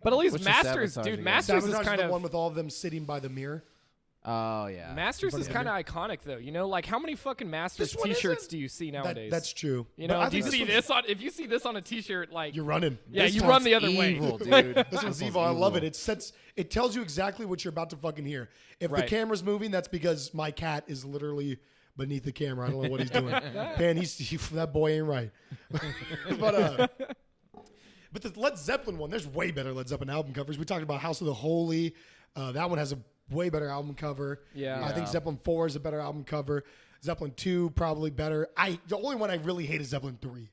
But at least What's the Masters, Sabotage dude, again? Masters Sabotage is is kind the of one with all of them sitting by the mirror. Oh yeah. Masters is But- kind of iconic though. You know, like how many fucking Masters This one T-shirts isn't. do you see nowadays? That's true. You But know, I do you think see one's- this on? If you see this on a T-shirt, like You're running. yeah, This you one's run the other evil, way. dude. This one's evil. I love it. It tells you exactly what you're about to fucking hear. If Right. the camera's moving, that's because my cat is literally beneath the camera. I don't know what he's doing. Man, that boy ain't right. But the Led Zeppelin one, there's way better Led Zeppelin album covers. We talked about House of the Holy. That one has a way better album cover. Yeah. I think Zeppelin 4 is a better album cover. Zeppelin 2 probably better. The only one I really hate is Zeppelin 3.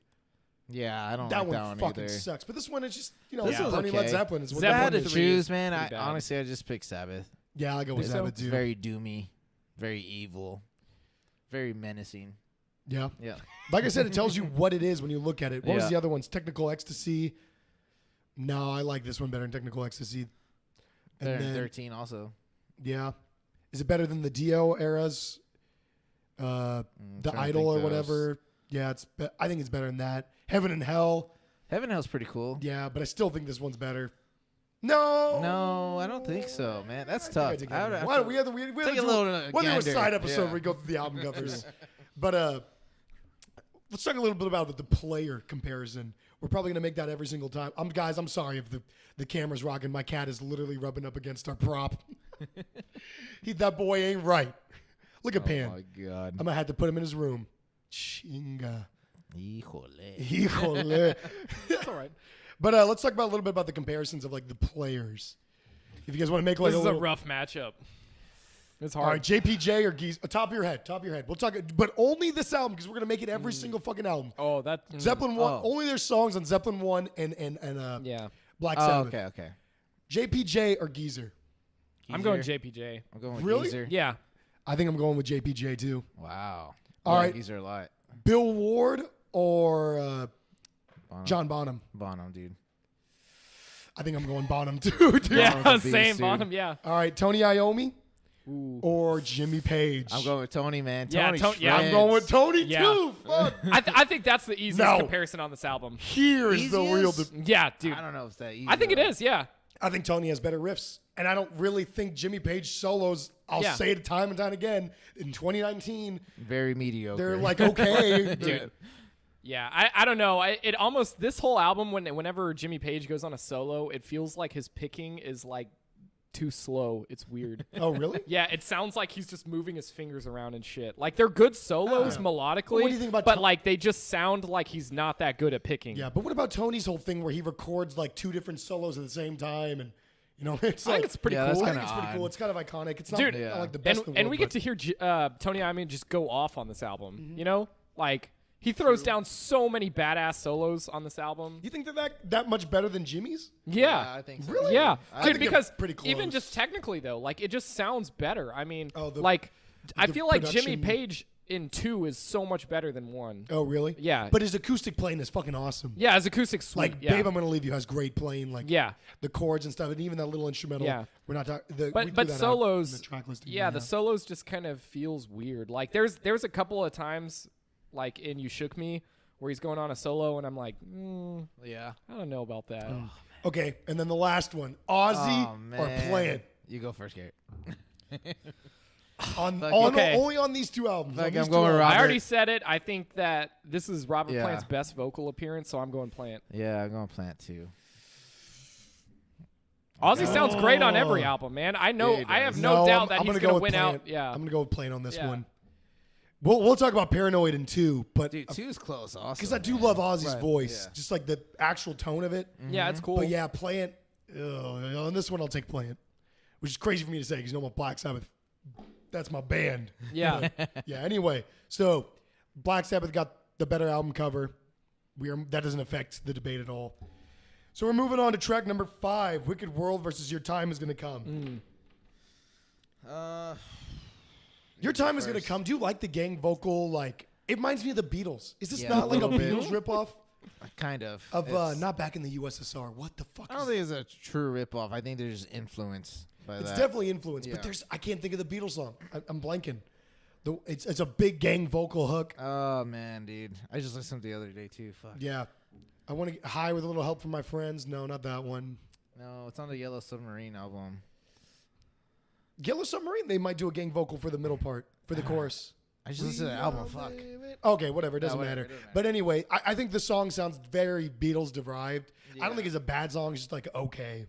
Yeah, I don't That like one that one fucking either. sucks. But this one is just, This one's Bernie okay. Led Zeppelin is what If I Zeppelin had to three is choose, man, pretty bad. honestly, I just pick Sabbath. Yeah, I'll go with Think so? Sabbath It's too. very doomy, very evil, very menacing. Yeah. Yeah. Like I said, it tells you what it is when you look at it. What was Yeah. the other ones? Technical Ecstasy. No, I like this one better than Technical Ecstasy. Better than then 13 also. yeah, is it better than the Dio eras? The trying to Idol think or those. whatever. Yeah, I think it's better than that. Heaven and Hell. Heaven and Hell's pretty cool. Yeah, but I still think this one's better. No. No, I don't think so, man. That's tough. I think I would have Why, to we have to take a little we'll do a gander. side episode Yeah. where we go through the album covers. But let's talk a little bit about the player comparison. We're probably gonna make that every single time. Guys, I'm sorry if the camera's rocking. My cat is literally rubbing up against our prop. That boy ain't right. Look at Pan. Oh my god. I'm gonna have to put him in his room. Chinga. Híjole. Híjole. It's all right. But let's talk about a little bit about the comparisons of like the players. If you guys want to make like This is little, a rough matchup. It's all hard. right, JPJ or Geese, top of your head. We'll talk, but only this album because we're gonna make it every single fucking album. Oh, that Zeppelin 1, Oh. only their songs on Zeppelin 1 and Yeah, Black Oh, Sabbath. okay. JPJ or Geezer? I'm going Geezer. JPJ. I'm going with Really? Geezer. Yeah, I think I'm going with JPJ too. Wow. All I right. like Geezer a lot. Bill Ward or Bonham. John Bonham? Bonham, dude. I think I'm going Bonham too. Dude. yeah, Bonham's a beast, same dude. bottom. Yeah. All right, Tony Iommi Ooh. or Jimmy Page? I'm going with Tony, man. Yeah, Tony yeah, I'm going with Tony Yeah. too. Fuck. I think that's the easiest No. comparison on this album. Here is the real. Easiest? Yeah, dude. I don't know if it's that easy. I think it though. is. Yeah. I think Tony has better riffs, and I don't really think Jimmy Page solos. I'll Yeah. say it time and time again. In 2019, Very mediocre. they're like okay, Dude. Yeah, I don't know. It almost this whole album whenever Jimmy Page goes on a solo, it feels like his picking is like too slow. It's weird. Oh, really? Yeah, it sounds like he's just moving his fingers around and shit. Like they're good solos melodically, What do you think about but like they just sound like he's not that good at picking. Yeah, but what about Tony's whole thing where he records like two different solos at the same time, and you know, it's I like think it's pretty Yeah, cool. that's I kinda think it's pretty odd. cool. It's kind of iconic. It's not, Dude, not like the and, best. in the and world, we get but- to hear Tony Iommi just go off on this album. You know, like he throws down so many badass solos on this album. You think they're that much better than Jimmy's? Yeah, I think so. Really? Yeah, I dude. think they're Because pretty close. even just technically though, like it just sounds better. I mean, Oh, like I the feel like Jimmy production- Page in 2 is so much better than 1. Oh, really? Yeah. But his acoustic playing is fucking awesome. Yeah, his acoustic sweet. Like, yeah. Babe, I'm Gonna Leave You has great playing. Like, Yeah. the chords and stuff, and even that little instrumental. Yeah. We're not talking. But solos, The track listing yeah, we the have. solos just kind of feels weird. Like there's a couple of times, like in You Shook Me, where he's going on a solo, and I'm like, Yeah. I don't know about that. Okay, and then the last one, Ozzy Oh, or man. Plant. You go first, Garrett. Okay. Only on these two albums. Fuck, On these I'm two going albums. Robert. I already said it. I think that this is Robert Yeah. Plant's best vocal appearance, so I'm going Plant. Yeah, I'm going Plant too. Ozzy sounds great on every album, man. I know. Yeah, he I have does. no doubt I'm that he's gonna going to with win Plant. out. Yeah. I'm gonna go with Plant on this Yeah. one. We'll talk about Paranoid in 2, but Dude, two's close also. because I do man. love Ozzy's Right. voice, Yeah. just like the actual tone of it. Yeah, it's cool. But yeah, Plant. On this one, I'll take Plant, which is crazy for me to say because you know, I'm a Black Sabbath. That's my band. Yeah. Yeah. Anyway, so Black Sabbath got the better album cover. That doesn't affect the debate at all. So we're moving on to track number 5, Wicked World versus Your Time Is Gonna Come. Your Time Is Gonna Come. Do you like the gang vocal? Like, it reminds me of the Beatles. Is this Yeah, not a like a little bit. Beatles ripoff Kind of. of It's- not back in the USSR? What the fuck? I don't is think it's a true ripoff. I think they're just influenced by It's that. definitely influenced, Yeah. but I can't think of the Beatles song. I'm blanking. It's a big gang vocal hook. Oh man, dude. I just listened the other day too. Fuck. Yeah. I want to get high with a little help from my friends. No, not that one. No, it's on the Yellow Submarine album. Yellow Submarine, they might do a gang vocal for the middle part, for the chorus. I just listened to the album. Fuck. Okay, whatever. It doesn't whatever, matter. it doesn't matter. But anyway, I think the song sounds very Beatles derived. I Yeah. don't think it's a bad song. It's just like, okay.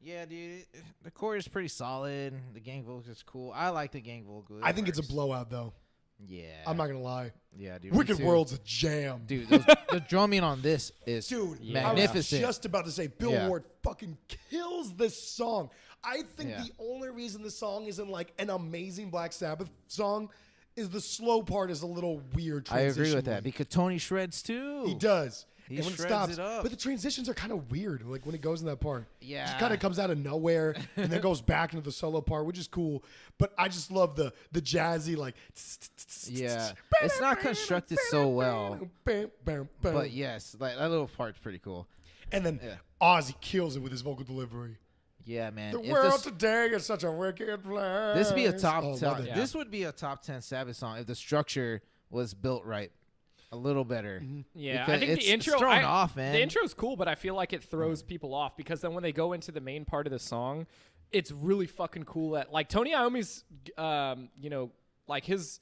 Yeah, dude. The chorus is pretty solid. The gang vocal is cool. I like the gang vocal. I think it's a works. blowout, though. Yeah. I'm not going to lie. Yeah, dude. me Wicked too. World's a jam. Dude, the drumming on this is Dude, magnificent. I was just about to say, Bill Yeah. Ward fucking kills this song. I think Yeah. the only reason this song isn't like an amazing Black Sabbath song is the slow part is a little weird. I agree with that transition-like. because Tony shreds too. He does. He And when it shreds stops, it up. but the transitions are kind of weird. Like when it goes in that part, it Yeah. just kind of comes out of nowhere and then goes back into the solo part, which is cool. But I just love the jazzy like. Yeah. It's not constructed so well. But yes, like that little part's pretty cool. And then Yeah. Ozzy kills it with his vocal delivery. Yeah, man. The If world today is such a wicked place. this be a top. Oh, top love it. This would be a top 10 Sabbath song if the structure was built right, a little better. Yeah, I Because think the it's intro. throwing off, man. The intro's cool, but I feel like it throws people off because then when they go into the main part of the song, it's really fucking cool. At like Tony Iommi's, like his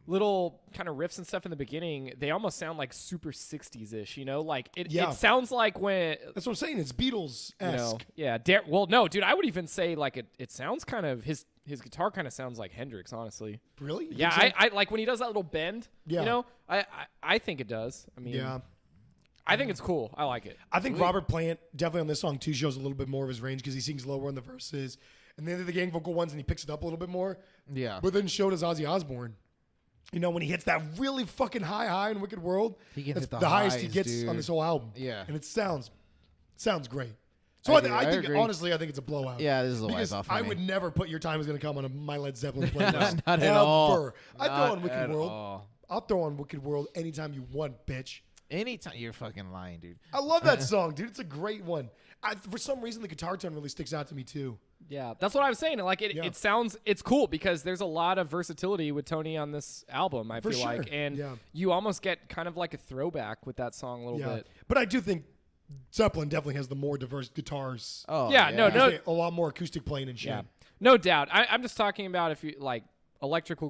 little kind of riffs and stuff in the beginning, they almost sound like super 60s ish. Like it sounds like when. That's what I'm saying. It's Beatles-esque. Yeah. Well, no, dude, I would even say like it sounds kind of his guitar kind of sounds like Hendrix, honestly. Really? You Yeah, think so? I like when he does that little bend. Yeah. I think it does. I mean, Yeah. I think it's cool. I like it. I think Robert Plant definitely on this song too shows a little bit more of his range because he sings lower in the verses, and then the gang vocal ones, and he picks it up a little bit more. Yeah. But then showed as Ozzy Osbourne. When he hits that really fucking high in Wicked World, He can that's hit the highest he highs, gets dude. on this whole album. Yeah. And it sounds great. So I I agree. think honestly, I think it's a blowout. Yeah, this is a because wipe off for I me. would never put Your Time Is Gonna Come on my Led Zeppelin playlist. Not at all. Ever. I'd throw on Not Wicked at World. all. I'll throw on Wicked World anytime you want, bitch. Anytime you're fucking lying, dude. I love that song, dude. It's a great one. For some reason, the guitar tone really sticks out to me too. Yeah, that's what I was saying. Like Yeah. it's cool because there's a lot of versatility with Tony on this album. I For feel sure. like, and Yeah. you almost get kind of like a throwback with that song a little bit. But I do think Zeppelin definitely has the more diverse guitars. Oh, Yeah, no. A lot more acoustic playing and shit. Yeah, no doubt. I'm just talking about if you like electric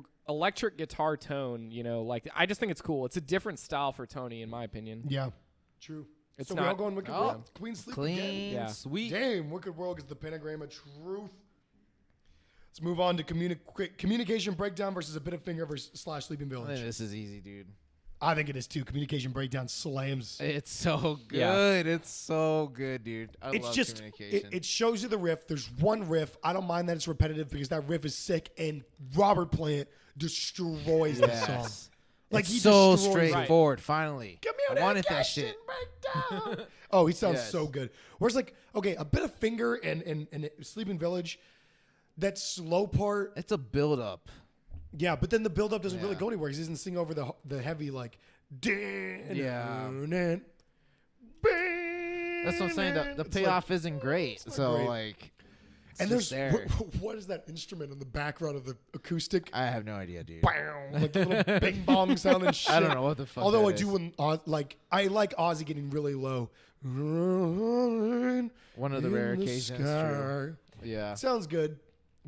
guitar tone. Like I just think it's cool. It's a different style for Tony, in my opinion. Yeah. True. It's so not- we all going Wicked Oh. World? Queen Sleep again? Clean, Yeah. sweet. Damn, Wicked World is the pentagram of truth. Let's move on to Communication Breakdown versus A Bit of Finger versus / Sleeping I think Village. this is easy, dude. I think it is too. Communication Breakdown slams. It's so good. Yeah. It's so good, dude. I It's love just communication. it shows you the riff. There's one riff. I don't mind that it's repetitive because that riff is sick, and Robert Plant destroys the song. Yes. Like It's he so destroys it. straightforward. Finally, Give me I wanted that shit. Breakdown. Oh, he sounds Yes. so good. Whereas like, okay, A Bit of Finger and Sleeping Village, that slow part, It's a build up. yeah, but then the build up doesn't really Yeah. go anywhere because he doesn't sing over the heavy like. Yeah. That's That's what I'm saying. The payoff isn't great. So great. like, it's And just there's there. what is that instrument in the background of the acoustic? I have no idea, dude. Bam, like the little bing bong sound and shit. I don't know what the fuck. Although that I do is. when I like Ozzy getting really low. One of the rare In the occasions. sky. True. Yeah. Sounds good,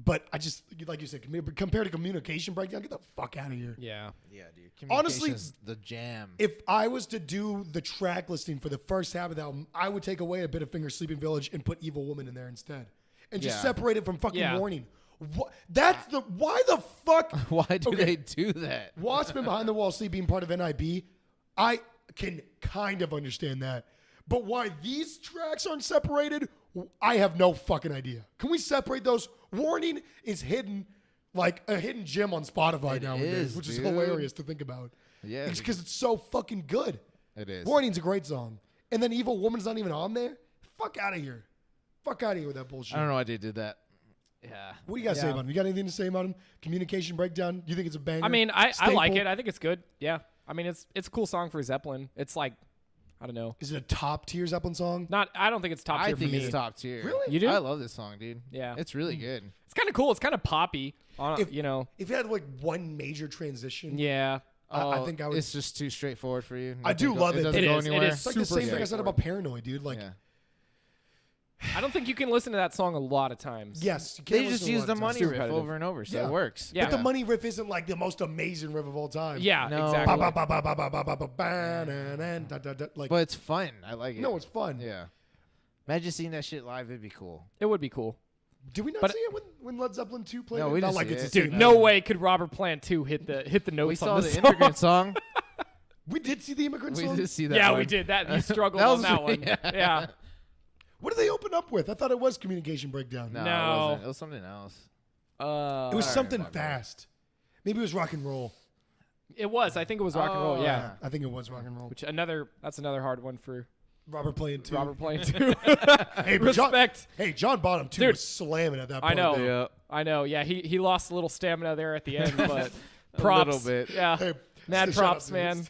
but I just like you said, compared to Communication Breakdown, get the fuck out of here. Yeah. Yeah, dude. Honestly, Communication's the jam. If I was to do the track listing for the first half of the album, I would take away A Bit of Finger, Sleeping Village, and put Evil Woman in there instead, and just Yeah. separate it from fucking Yeah. Warning. What? Why the fuck? Why do Okay. they do that? Wasp and Behind the Wall Sleep being part of NIB, I can kind of understand that. But why these tracks aren't separated, I have no fucking idea. Can we separate those? Warning is hidden, like a hidden gem on Spotify It nowadays, is, which is dude. hilarious to think about. Yeah, It's because it's so fucking good. It is. Warning's a great song. And then Evil Woman's not even on there? Fuck out of here. Fuck out of here with that bullshit. I don't know why they did that. Yeah. What do you got to say Yeah. about him? You got anything to say about him? Communication Breakdown? You think it's a banger? I mean, I like Staple? it. I think it's good. Yeah. I mean, it's a cool song for Zeppelin. It's like, I don't know. Is it a top tier Zeppelin song? I don't think it's top I tier for think me. it's top tier. Really? You do? I love this song, dude. Yeah. It's really good. It's kind of cool. It's kind of poppy. If- You know. If you had like one major transition, Yeah. I think I would. It's just too straightforward for you. I do Nothing love it. It doesn't It go is. It anywhere. is. it's like the super same thing I said straightforward. about Paranoid, dude. Like, Yeah. I don't think you can listen to that song a lot of times. yes, you can't They listen just to a use lot the of money times. riff repetitive. over and over, so Yeah. it works. Yeah. But the money riff isn't like the most amazing riff of all time. Yeah, No. exactly. Ba, ba, ba, ba, ba, ba, ba, ba, ba, na, na, da, da, da. Like, But it's fun. I like it. no, it's fun. Yeah. Imagine seeing that shit live. It'd be cool. It would be cool. Did we not But- see it when Led Zeppelin 2 played? No, it? we Not didn't like see it's it. the same Dude, no album. way could Robert Plant 2 hit the notes We saw on the this immigrant song. We did see the Immigrant We song. did see that. Yeah, one. we did that. You struggled That on was- that one. yeah. Yeah. What did they open up with? I thought it was Communication Breakdown. No, No. It wasn't. It was something else. It was I don't something remember. fast. Maybe it was rock and roll. It was. I think it was rock and roll. Oh, Yeah. I think it was rock and roll. Which that's another hard one for Robert playing 2. Robert Plant 2. Hey, but John, Respect. hey, John Bottom 2 Dude, was slamming at that I point. know. though. I know. Yeah, he lost a little stamina there at the end, but props. little bit. Yeah. Hey, Mad shout out props, to man. him.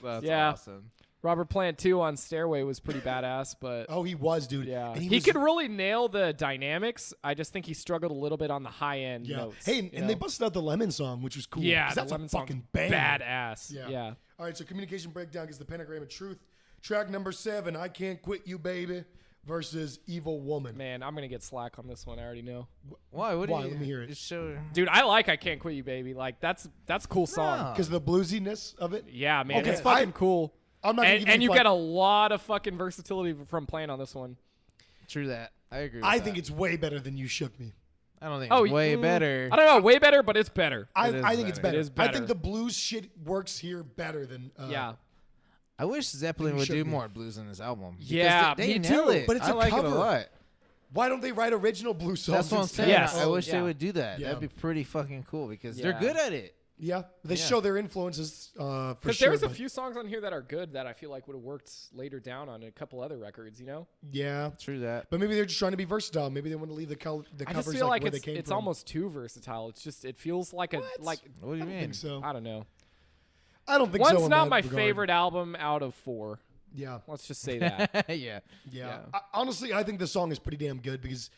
That's Yeah. awesome. Robert Plant 2 on Stairway was pretty badass, but Oh, he was, dude. yeah, And he was- could really nail the dynamics. I just think he struggled a little bit on the high end Yeah. notes. Hey, and you they know? busted out the Lemon song, which was cool. Yeah, 'cause the that's Lemon a song's fucking banger. badass. Yeah. All right, so Communication Breakdown gets the Pentagram of Truth. Track number 7, I Can't Quit You, Baby, versus Evil Woman. Man, I'm gonna get slack on this one. I already know. Why? What Why? do you? Let me hear it. Just show. Dude, I like I Can't Quit You, Baby. Like that's a cool song. Because of the bluesiness of it? Yeah, man, Okay, it's fucking cool. I'm not gonna give And you you fight- get a lot of fucking versatility from Plant on this one. True that. I agree. With I that. think it's way better than You Shook Me. I don't think Oh, it's way better. I don't know, way better, but it's better. I It is think it's better. better. It is I better. think the blues shit works here better than. Yeah. I wish Zeppelin You would should do be. more blues in this album. Because Yeah, they me nail too. it. But it's I a like cover. it a lot. Why don't they write original blues songs? That's what I'm instead? saying. Yes. I wish Yeah. they would do that. Yeah. That'd be pretty fucking cool because Yeah. they're good at it. Yeah, they Yeah. show their influences for Because sure. there's a but- few songs on here that are good that I feel like would have worked later down on a couple other records, you know? Yeah, True that. but maybe they're just trying to be versatile. Maybe they want to leave the I covers just feel like where they it's came from. almost too versatile. It's just it feels like What? a like What do you I don't mean? think so. I don't know. I don't think so. One's in not that my regard. favorite album out of 4. Yeah, Let's just say that. Yeah. yeah. Yeah. Honestly, I think the song is pretty damn good because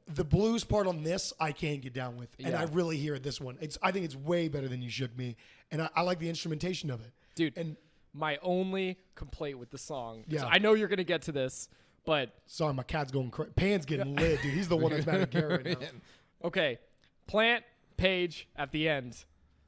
the blues part on this I can't get down with, and Yeah. I really hear it this one. I think it's way better than You Shook Me, and I like the instrumentation of it. Dude, And my only complaint with the song. Yeah. I know you're going to get to this, but sorry, my cat's going crazy. Pan's getting lit, dude. He's the one that's mad at Garrett right now. okay. Plant Page at the end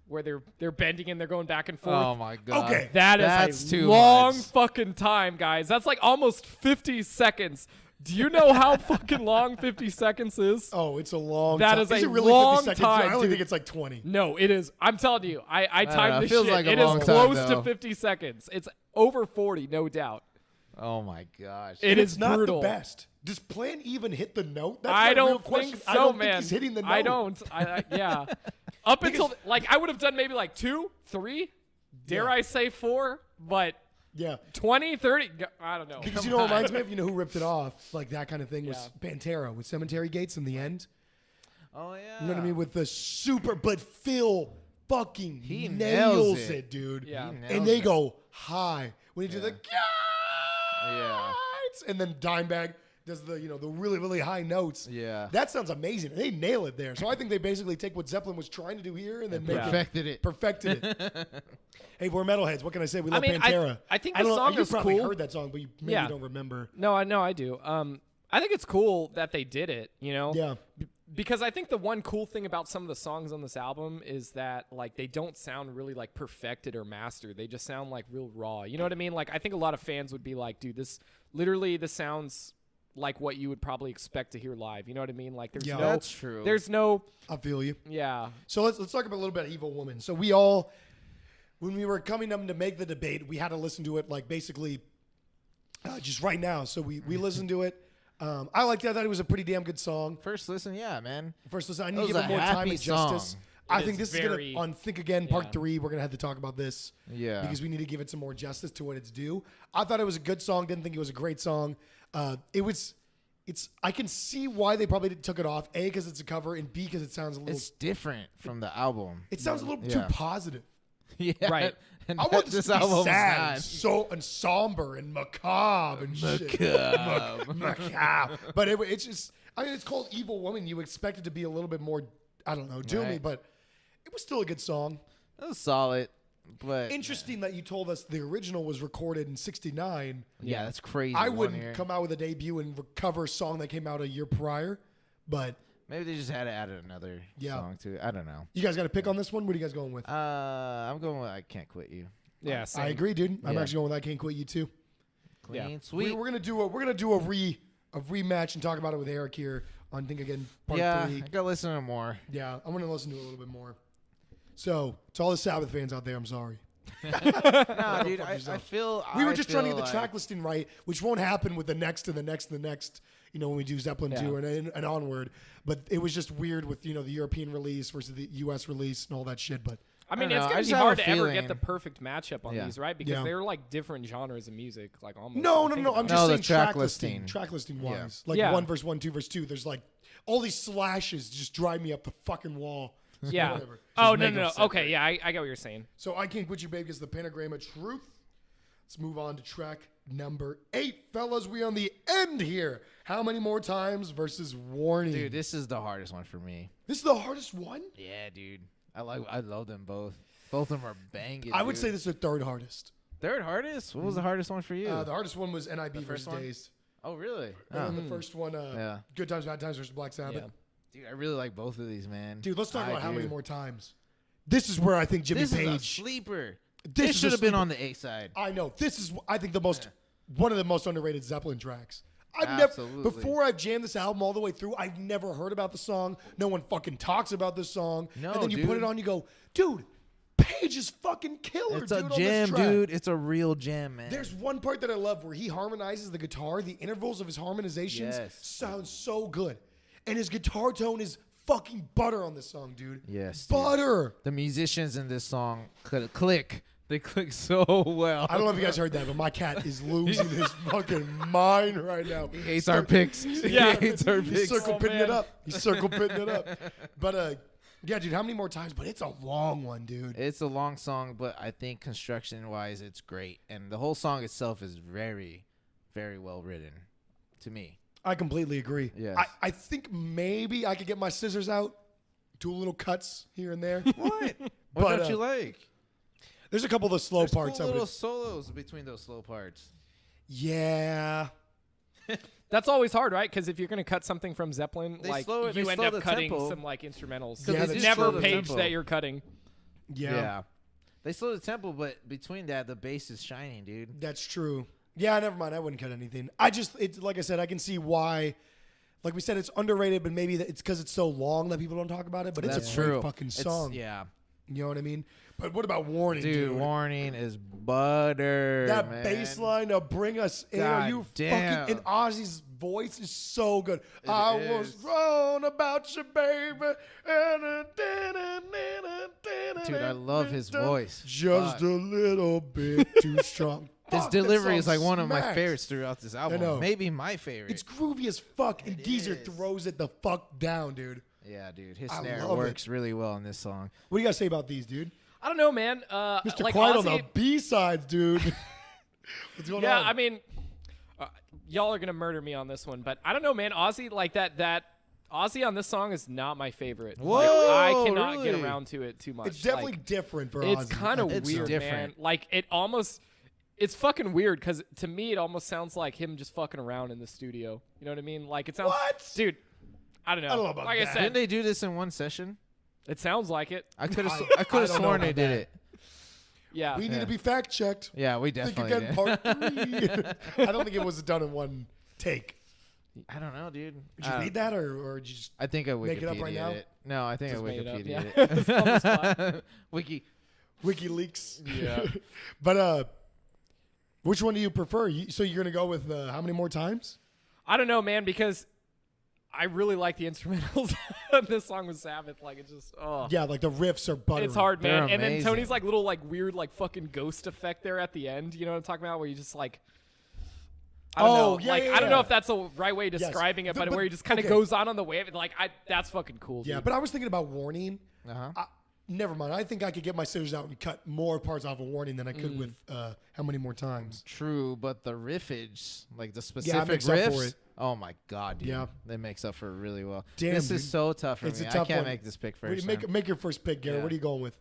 where they're bending and they're going back and forth. Oh my god. Okay. That's a too long much. fucking time, guys. That's like almost 50 seconds. Do you know how fucking long 50 seconds is? Oh, it's a long That time. is a it really long 50 seconds? time, I only dude. think it's like 20. No, it is. I'm telling you, I know, timed it this feels shit. like a It is long time, close to though. 50 seconds. It's over 40, no doubt. Oh my gosh. It It's is not brutal. the best. Does Plant even hit the note? That's I my real don't question. think so, I don't man. think he's hitting the note. I don't. Yeah. Up until like I would have done maybe like 2, 3, dare Yeah. I say 4, but Yeah. 20, 30, I don't know. Because you know what reminds me of? You know who ripped it off? Like that kind of thing was Yeah. Pantera with Cemetery Gates in the end. Oh yeah. You know what I mean? With the super, but Phil fucking He nails nails it. it. Dude. Yeah. He nails And they it. go high. When you do the Yeah. and then Dimebag does the, you know, the really, really high notes. Yeah. That sounds amazing. They nail it there. So I think they basically take what Zeppelin was trying to do here and then make Perfected it. perfected it. Hey, we're metalheads. What can I say? We love mean, Pantera. I think don't the know, song you is probably cool. heard that song, but you maybe Yeah. don't remember. No, I do. I think it's cool that they did it, you know? Yeah. Because I think the one cool thing about some of the songs on this album is that like they don't sound really like perfected or mastered. They just sound like real raw. You know what I mean? Like I think a lot of fans would be like, dude, this sounds like what you would probably expect to hear live. You know what I mean? Like there's Yeah. no That's true. There's no I feel you. yeah. So let's talk about a little bit of Evil Woman. So we all, when we were coming up to make the debate, we had to listen to it like basically just right now. So we listened to it. I liked it. I thought it was a pretty damn good song. First listen, yeah, man. First listen, I need It to give was it a more time happy and justice. song. I It think is this very- is gonna on Think Again Part Yeah. 3. We're gonna have to talk about this. Yeah. Because we need to give it some more justice to what it's due. I thought it was a good song. Didn't think it was a great song. It's. I can see why they probably took it off. A, because it's a cover, and B, because it sounds a little. It's different from the album. It sounds a little Yeah. too positive. Yeah. Right. And I want this to be album's sad, not. so and somber and macabre and shit. Macabre. But it's just. I mean, it's called Evil Woman. You expect it to be a little bit more. I don't know, doomy, Right. but it was still a good song. It was solid, but Interesting that you told us the original was recorded in '69. Yeah, that's crazy. I one wouldn't here. come out with a debut and cover a song that came out a year prior, but Maybe they just had to add another Yeah. song to it. I don't know. you guys got to pick on this one. What are you guys going with? I'm going with I Can't Quit You. Yeah, I same. agree, dude. I'm Yeah. actually going with I Can't Quit You too. Clean, Yeah. sweet. We're gonna do a rematch and talk about it with Eric here on Think Again Part yeah, 3. I gotta listen to it more. Yeah, I'm gonna listen to it a little bit more. So to all the Sabbath fans out there, I'm sorry. No, dude, fuck I yourself. feel We were I just trying to feel get the track listing right, which won't happen with the next and the next and the next. You know, when we do Zeppelin Yeah. 2 and onward. But it was just weird with the European release versus the U.S. release and all that shit. But I mean, don't it's know. I gonna be just have hard a to ever feeling- get the perfect matchup on Yeah. these, right? Because Yeah. they're like different genres of music, like almost. no. Think I'm about just No, the saying track listing. listing. Track listing Yeah. wise, like Yeah. 1 verse 1, 2 verse 2. There's like all these slashes just drive me up the fucking wall. it. Yeah. Whatever. Oh Just no make no them no. separate. Okay, yeah, I get what you're saying. So I Can't Quit You, Babe is the pentagram of truth. Let's move on to track number 8. Fellas, we on the end here. How many more times versus Warning? Dude, this is the hardest one for me. This is the hardest one? Yeah, dude. I love them both. Both of them are banging. I would say this is the third hardest. Third hardest? What was the hardest one for you? The hardest one was NIB versus one? Dazed. Oh, really? And then the first one, Good Times, Bad Times versus Black Sabbath. Yeah. Dude, I really like both of these, man. Dude, let's talk about how many more times. This is where I think Jimmy This Page. is a sleeper. This This is should a have been sleeper. on the A side. I know. This is, I think, one of the most underrated Zeppelin tracks. Absolutely. Before I've jammed this album all the way through, I've never heard about the song. No one fucking talks about this song. No, and then you put dude. it on, you go, dude, Page is fucking killer, It's dude, a on this jam, track. dude. It's a real jam, man. There's one part that I love where he harmonizes the guitar. The intervals of his harmonizations Yes. sound so good. And his guitar tone is fucking butter on this song, dude. Yes, dude. Butter. The musicians in this song could click. They click so well. I don't know if you guys heard that, but my cat is losing his fucking mind right now. He hates our picks. Yeah. He hates our He's picks. circle Oh, pitting man. it up. He's circle pitting it up. But yeah, dude, how many more times? But it's a long one, dude. It's a long song, but I think construction-wise, it's great. And the whole song itself is very, very well written to me. I completely agree. Yes. I think maybe I could get my scissors out, do a little cuts here and there. What? What But, don't you like? There's a couple of the slow There's parts cool of little it. solos between those slow parts. Yeah. That's always hard, right? Because if you're going to cut something from Zeppelin, They like slow it- you they end slow up the cutting tempo. some like instrumentals. Yeah, it's they never slow the Page tempo. that you're cutting. Yeah. They slow the tempo, but between that, the bass is shining, dude. That's true. Yeah, never mind. I wouldn't cut anything. It's like I said, I can see why. Like we said, it's underrated, but maybe it's because it's so long that people don't talk about it. But it's That's a great true. fucking It's- song. yeah. You know what I mean? But what about Warning, Dude, dude? Warning is butter, That man. bass line to bring us in. Are God you damn. fucking? And Ozzy's voice is so good. It I is. was wrong about you, baby. Dude, I love his voice. Just Fuck. a little bit too strong. His Fuck, that delivery is song like one of my smacks. favorites throughout this album. know. Maybe my favorite. It's groovy as fuck, and It Geezer is. throws it the fuck down, dude. yeah, dude. His I snare love it. works really well in this song. What do you guys say about these, dude? I don't know, man. Mr. Like Quiet on Ozzy, the B-sides, dude. What's going yeah, on? I mean, y'all are gonna murder me on this one, but I don't know, man. Ozzy, like that Ozzy on this song is not my favorite. Whoa, Like, I cannot get really? around to it too much. it's definitely Like, different for it's Ozzy. kind of It's weird, man. different. Like it's fucking weird because to me it almost sounds like him just fucking around in the studio. You know what I mean? Like it sounds. What? dude? I don't know. I don't know about like that. I Didn't said, they do this in one session? it sounds like it. I could have. I I could have don't know sworn they about did that. it. Yeah. We need Yeah. to be fact checked. Yeah, we Think definitely again, did. part 3. I don't think it was done in one take. I don't know, dude. Did you read that, or did you just? I think I Make it up right Wikipedia'd now? it. No, I think Just I made it up, Wikipedia'd yeah. It's on the spot. it. Wiki. WikiLeaks. Yeah. But which one do you prefer? So you're gonna go with how many more times? I don't know, man, because I really like the instrumentals on this song with Sabbath. Like it's just Yeah, like the riffs are buttery. it's hard, man. They're And then amazing. Tony's like little like weird like fucking ghost effect there at the end. You know what I'm talking about? Where you just like I don't know. yeah, like yeah, I don't know yeah. if that's the right way of describing it, but where he just kind of okay. goes on the wave. Like that's fucking cool. Yeah, dude. but I was thinking about Warning. Uh-huh. Never mind. I think I could get my scissors out and cut more parts off of Warning than I could with how many more times. True, but the riffage, like the Yeah, it specific makes up for riffs. it. Oh my god, dude. Yeah. That makes up for it really well. Damn, this dude. is so tough for It's me. a I tough can't one. make this pick first. Make your first pick, Garrett. Yeah. What are you going with?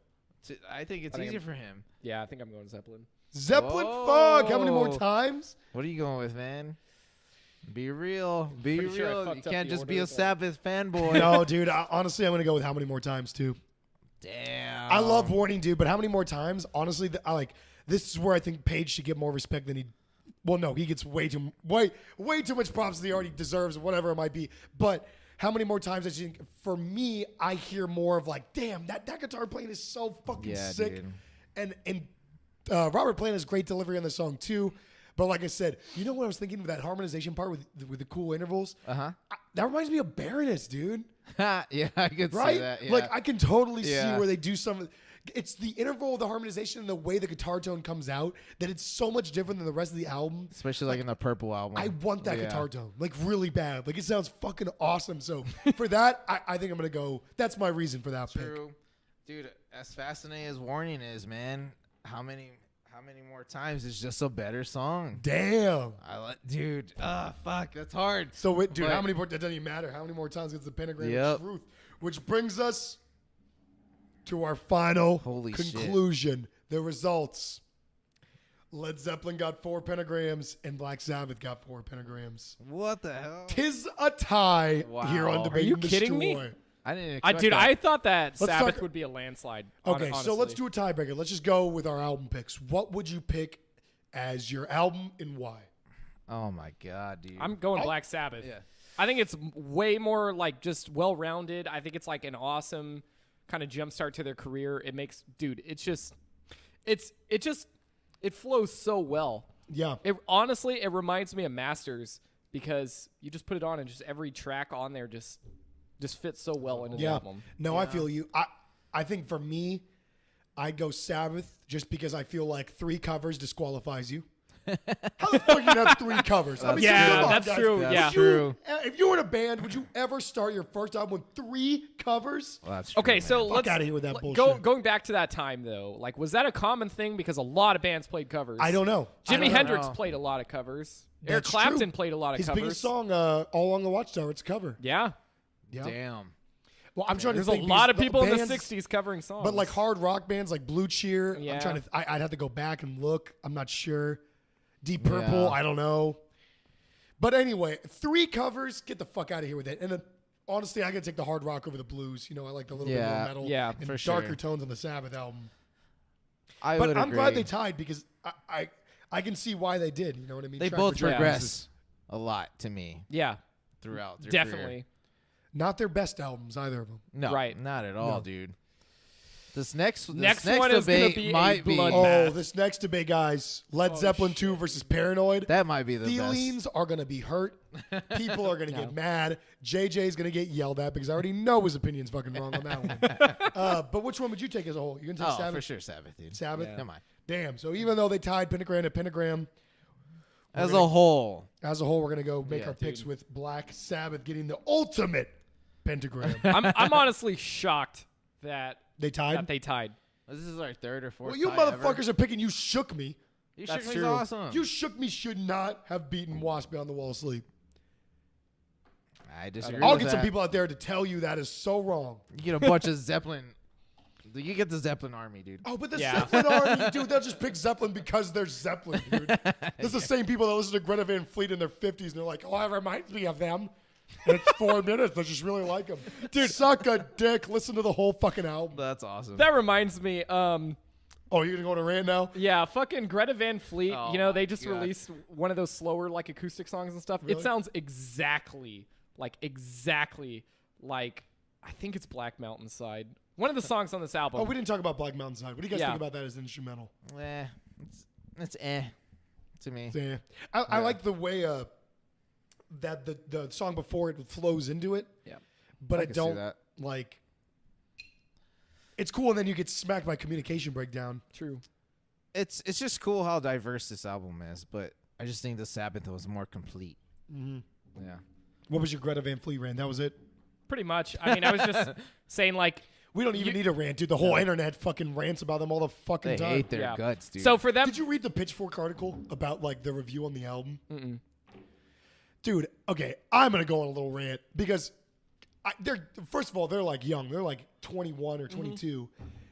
I think it's I think easier I'm- for him. Yeah, I think I'm going Zeppelin. Zeppelin, fuck. How many more Whoa. times? What are you going with, man? Be real. Be Pretty sure I real. fucked You up can't the just be order, a but- Sabbath fanboy. No, dude. Honestly, I'm gonna go with how many more times too. Damn. I love Warning, dude, but how many more times? Honestly, this is where I think Page should get more respect than he. Well, no, he gets way too much props than he already deserves, whatever it might be. But how many more times? I think for me, I hear more of like, damn, that guitar playing is so fucking Yeah, sick, dude. and Robert Plant has great delivery on the song too. But like I said, you know what I was thinking of that harmonization part with the cool intervals? Uh-huh. That reminds me of Baroness, dude. Yeah, I could Right? see that. Yeah. Like I can totally see Yeah. where they do some. It's the interval of the harmonization and the way the guitar tone comes out that it's so much different than the rest of the album. Especially like in the Purple album. I want that Yeah. guitar tone, like really bad. Like it sounds fucking awesome. So for that, I think I'm gonna go. That's my reason for that pick. True. Dude, as fascinating as Warning is, man, how many How Many More Times is just a better song. Damn. Dude. Fuck. That's hard. So, wait, dude, But- how many more? That doesn't even matter. How many more times gets the pentagram Yep. of truth? Which brings us to our final Holy conclusion. The results. Led Zeppelin got 4 pentagrams, and Black Sabbath got 4 pentagrams. What the hell? Tis a tie Wow. here on Are Debate you and kidding me? Destroy. I didn't expect Dude, that. I thought that Let's Sabbath talk- would be a landslide. Okay, honestly. so let's do a tiebreaker. Let's just go with our album picks. What would you pick as your album and why? Oh, my God, dude. I'm going Black Sabbath. Yeah. I think it's way more like just well-rounded. I think it's like an awesome kind of jumpstart to their career. It makes, dude, it flows so well. Yeah. It honestly, it reminds me of Masters because you just put it on and just every track on there just fits so well into the album. No, I feel you. I think for me, I'd go Sabbath just because I feel like 3 covers disqualifies you. How the fuck you have 3 covers? I mean, Yeah, come on, that's guys. true. That's Yeah. true. If you were in a band, would you ever start your first album with 3 covers? Well, that's true, Okay, man. so Fuck let's outta here with that bullshit. Going back to that time though, like was that a common thing? Because a lot of bands played covers. I don't know. Jimi I don't know. Hendrix played a lot of covers. Eric That's Clapton true. played a lot of His covers. biggest song, All Along the Watchtower, it's a cover. Yeah. Yeah. Damn. Well, I'm trying There's to a think lot of because people in the bands- 60s covering songs. But like hard rock bands like Blue Cheer, Yeah. I'm trying to. I'd have to go back and look. I'm not sure. Deep Purple, Yeah. I don't know. But anyway, 3 covers. Get the fuck out of here with it. And then, honestly, I gotta take the hard rock over the blues. You know, I like the little bit Yeah. more metal, Yeah, and for darker sure. tones on the Sabbath album. I But would I'm agree. glad they tied because I can see why they did. You know what I mean? They Track both for track. progress a lot to me yeah, throughout their definitely. career. Not their best albums, either of them. No, Right. not at all, No. dude. This next one is gonna debate be a might be bloodbath. Oh, this next debate, guys. Led Zeppelin 2 versus Paranoid. that might be the Feelings best. are going to be hurt. People are going to get mad. JJ's going to get yelled at because I already know his opinion's fucking wrong on that one. But which one would you take as a whole? You going to take Oh, Sabbath? for sure, Sabbath, dude. Sabbath? Yeah. Come on. Damn. So even though they tied pentagram to pentagram, As a whole, as a whole, we're going to go make Yeah, our picks dude. with Black Sabbath getting the ultimate pentagram. I'm honestly shocked that They tied? they tied. this is our 3rd or 4th. Well, you tie motherfuckers ever. are picking You Shook Me. You That's Shook Me's true. awesome. You Shook Me should not have beaten Wasp Beyond the Wall of Sleep. I disagree. I'll with get some that. people out there to tell you that is so wrong. You get a bunch of Zeppelin. You get the Zeppelin army, dude. Oh, but the Yeah. Zeppelin army, dude, they'll just pick Zeppelin because they're Zeppelin, dude. That's the same people that listen to Greta Van Fleet in their 50s and they're like, oh, that reminds me of them. And it's 4 minutes. They just really like them. Dude, suck a dick. Listen to the whole fucking album. That's awesome. That reminds me. Oh, you're going to go on a rant now? Yeah, fucking Greta Van Fleet. Oh you know, my they just God. released one of those slower like acoustic songs and stuff. Really? It sounds exactly like I think it's Black Mountainside. One of the songs on this album. Oh, we didn't talk about Black Mountainside. What do you guys Yeah. think about that as an instrumental? It's to me. Yeah. I like the way that the song before it flows into it, Yeah. but I can see don't that. like. It's cool, and then you get smacked by communication breakdown. True. It's just cool how diverse this album is, but I just think the Sabbath was more complete. Mm-hmm. Yeah. What was your Greta Van Fleet rant? That was it? Pretty much. I mean, I was just saying like. We don't even need a rant, dude. The whole internet fucking rants about them all the fucking They time. hate their Yeah. guts, dude. So for them, Did you read the Pitchfork article about like the review on the album? Mm-mm. Dude, okay, I'm gonna go on a little rant because they're first of all they're like young, they're like 21 or 22.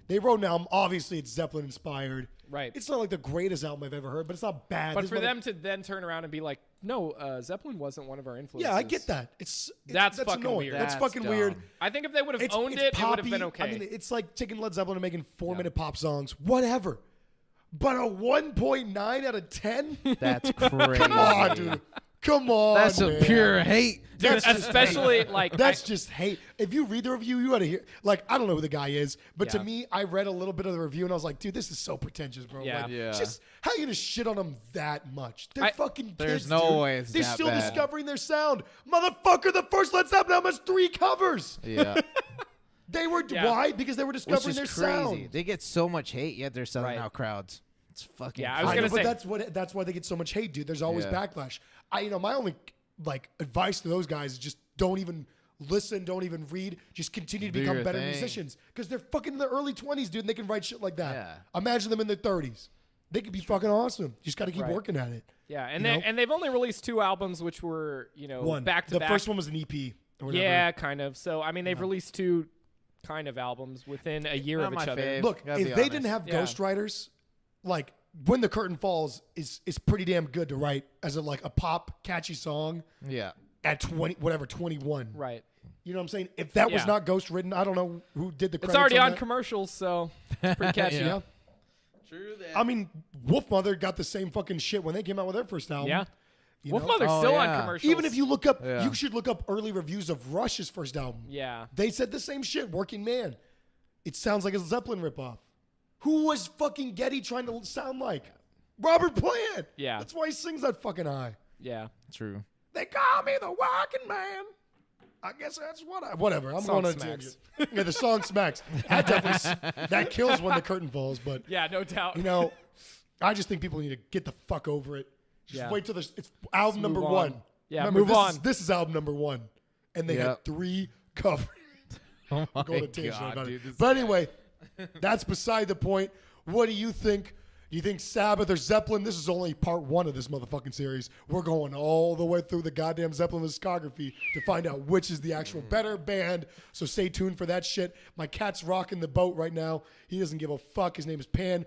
They wrote an album. Obviously, it's Zeppelin inspired. Right. It's not like the greatest album I've ever heard, but it's not bad. but This for them to then turn around and be like, no, Zeppelin wasn't one of our influences. yeah, I get that. It's That's fucking annoying. weird. That's That's fucking dumb. weird. I think if they would have It's owned it's it, it would poppy. have been okay. I mean, it's like taking Led Zeppelin and making 4-minute pop songs, whatever. But a 1.9 out of 10? That's crazy. Come on, dude. Come on, That's man. a pure hate. Dude, That's just especially hate. like That's just hate. If you read the review, you gotta hear. Like, I don't know who the guy is, but to Yeah. me, I read a little bit of the review and I was like, dude, this is so pretentious, bro. Yeah. Like, Yeah. Just how you gonna shit on them that much? They're fucking kids. There's no dude. way it's They're that still bad. discovering their sound, motherfucker. The first Led Zeppelin album has 3 covers. Yeah. They were Yeah. why? Because they were Which discovering is their crazy. sound. They get so much hate, yet they're selling Right. out crowds. It's fucking Yeah, I was I gonna know, but say- that's why they get so much hate, dude. There's always Yeah. backlash. My only like advice to those guys is just don't even listen, don't even read, just continue to Do become your better thing. musicians because they're fucking in their early 20s, dude, and they can write shit like that. Yeah. Imagine them in their 30s. they could be fucking awesome. You just got to keep Right. working at it. Yeah, and You know? they've only released 2 albums, which were back to The back. first one was an EP. Or whatever. Yeah, kind of. So I mean, they've released 2 kind of albums within a year Not of my each other. fave. Look, Gotta if be they honest. didn't have Yeah. ghostwriters, like When the Curtain Falls is pretty damn good to write as a pop catchy song Yeah. at 21. Right. You know what I'm saying? If that was Yeah. not ghost written, I don't know who did the credits. It's already on that. commercials, so it's pretty catchy. Yeah. True that. I mean, Wolfmother got the same fucking shit when they came out with their first album. Yeah. You know? Wolfmother's Oh, still yeah. on commercials. Even if you look up, Yeah. you should look up early reviews of Rush's first album. Yeah. They said the same shit. Working Man. It sounds like a Zeppelin ripoff. Who was fucking Getty trying to sound like? Robert Plant. Yeah. That's why he sings that fucking high. Yeah. True. They call me the Working Man. I guess that's whatever. I'm Song going on a smacks. tangent. Yeah, the song smacks. That definitely that kills When the Curtain Falls. But Yeah, no doubt. you know, I just think people need to get the fuck over it. Just Yeah. wait till it's album number move 1. on. Yeah, Remember, move this on. Is, this is album number 1, and they had Yep. 3 covers. Oh my Going to tangent God, about dude. it. This But anyway, that's beside the point. What do you think? Do you think Sabbath or Zeppelin? This is only part 1 of this motherfucking series. We're going all the way through the goddamn Zeppelin discography to find out which is the actual better band. So stay tuned for that shit. My cat's rocking the boat right now. He doesn't give a fuck. His name is Pan.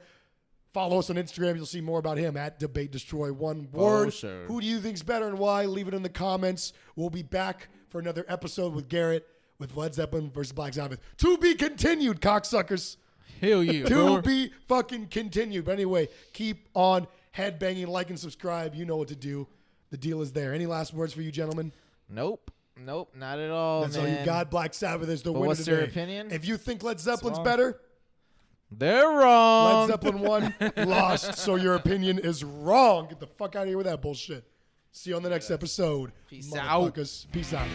Follow us on Instagram. You'll see more about him at Debate Destroy. One word. sure. Who do you think's better and why? Leave it in the comments. We'll be back for another episode with Garrett with Led Zeppelin versus Black Sabbath. To be continued, cocksuckers. Hell yeah. To bro. be fucking continued. But anyway, keep on headbanging, like, and subscribe. You know what to do. The deal is there. Any last words for you, gentlemen? Nope, not at all. That's man. all you got. Black Sabbath is the But winner what's today. your opinion? If you think Led Zeppelin's wrong. better, They're wrong. Led Zeppelin won, lost. So your opinion is wrong. Get the fuck out of here with that bullshit. See you on the next episode. Peace out. Motherfuckers. Peace out.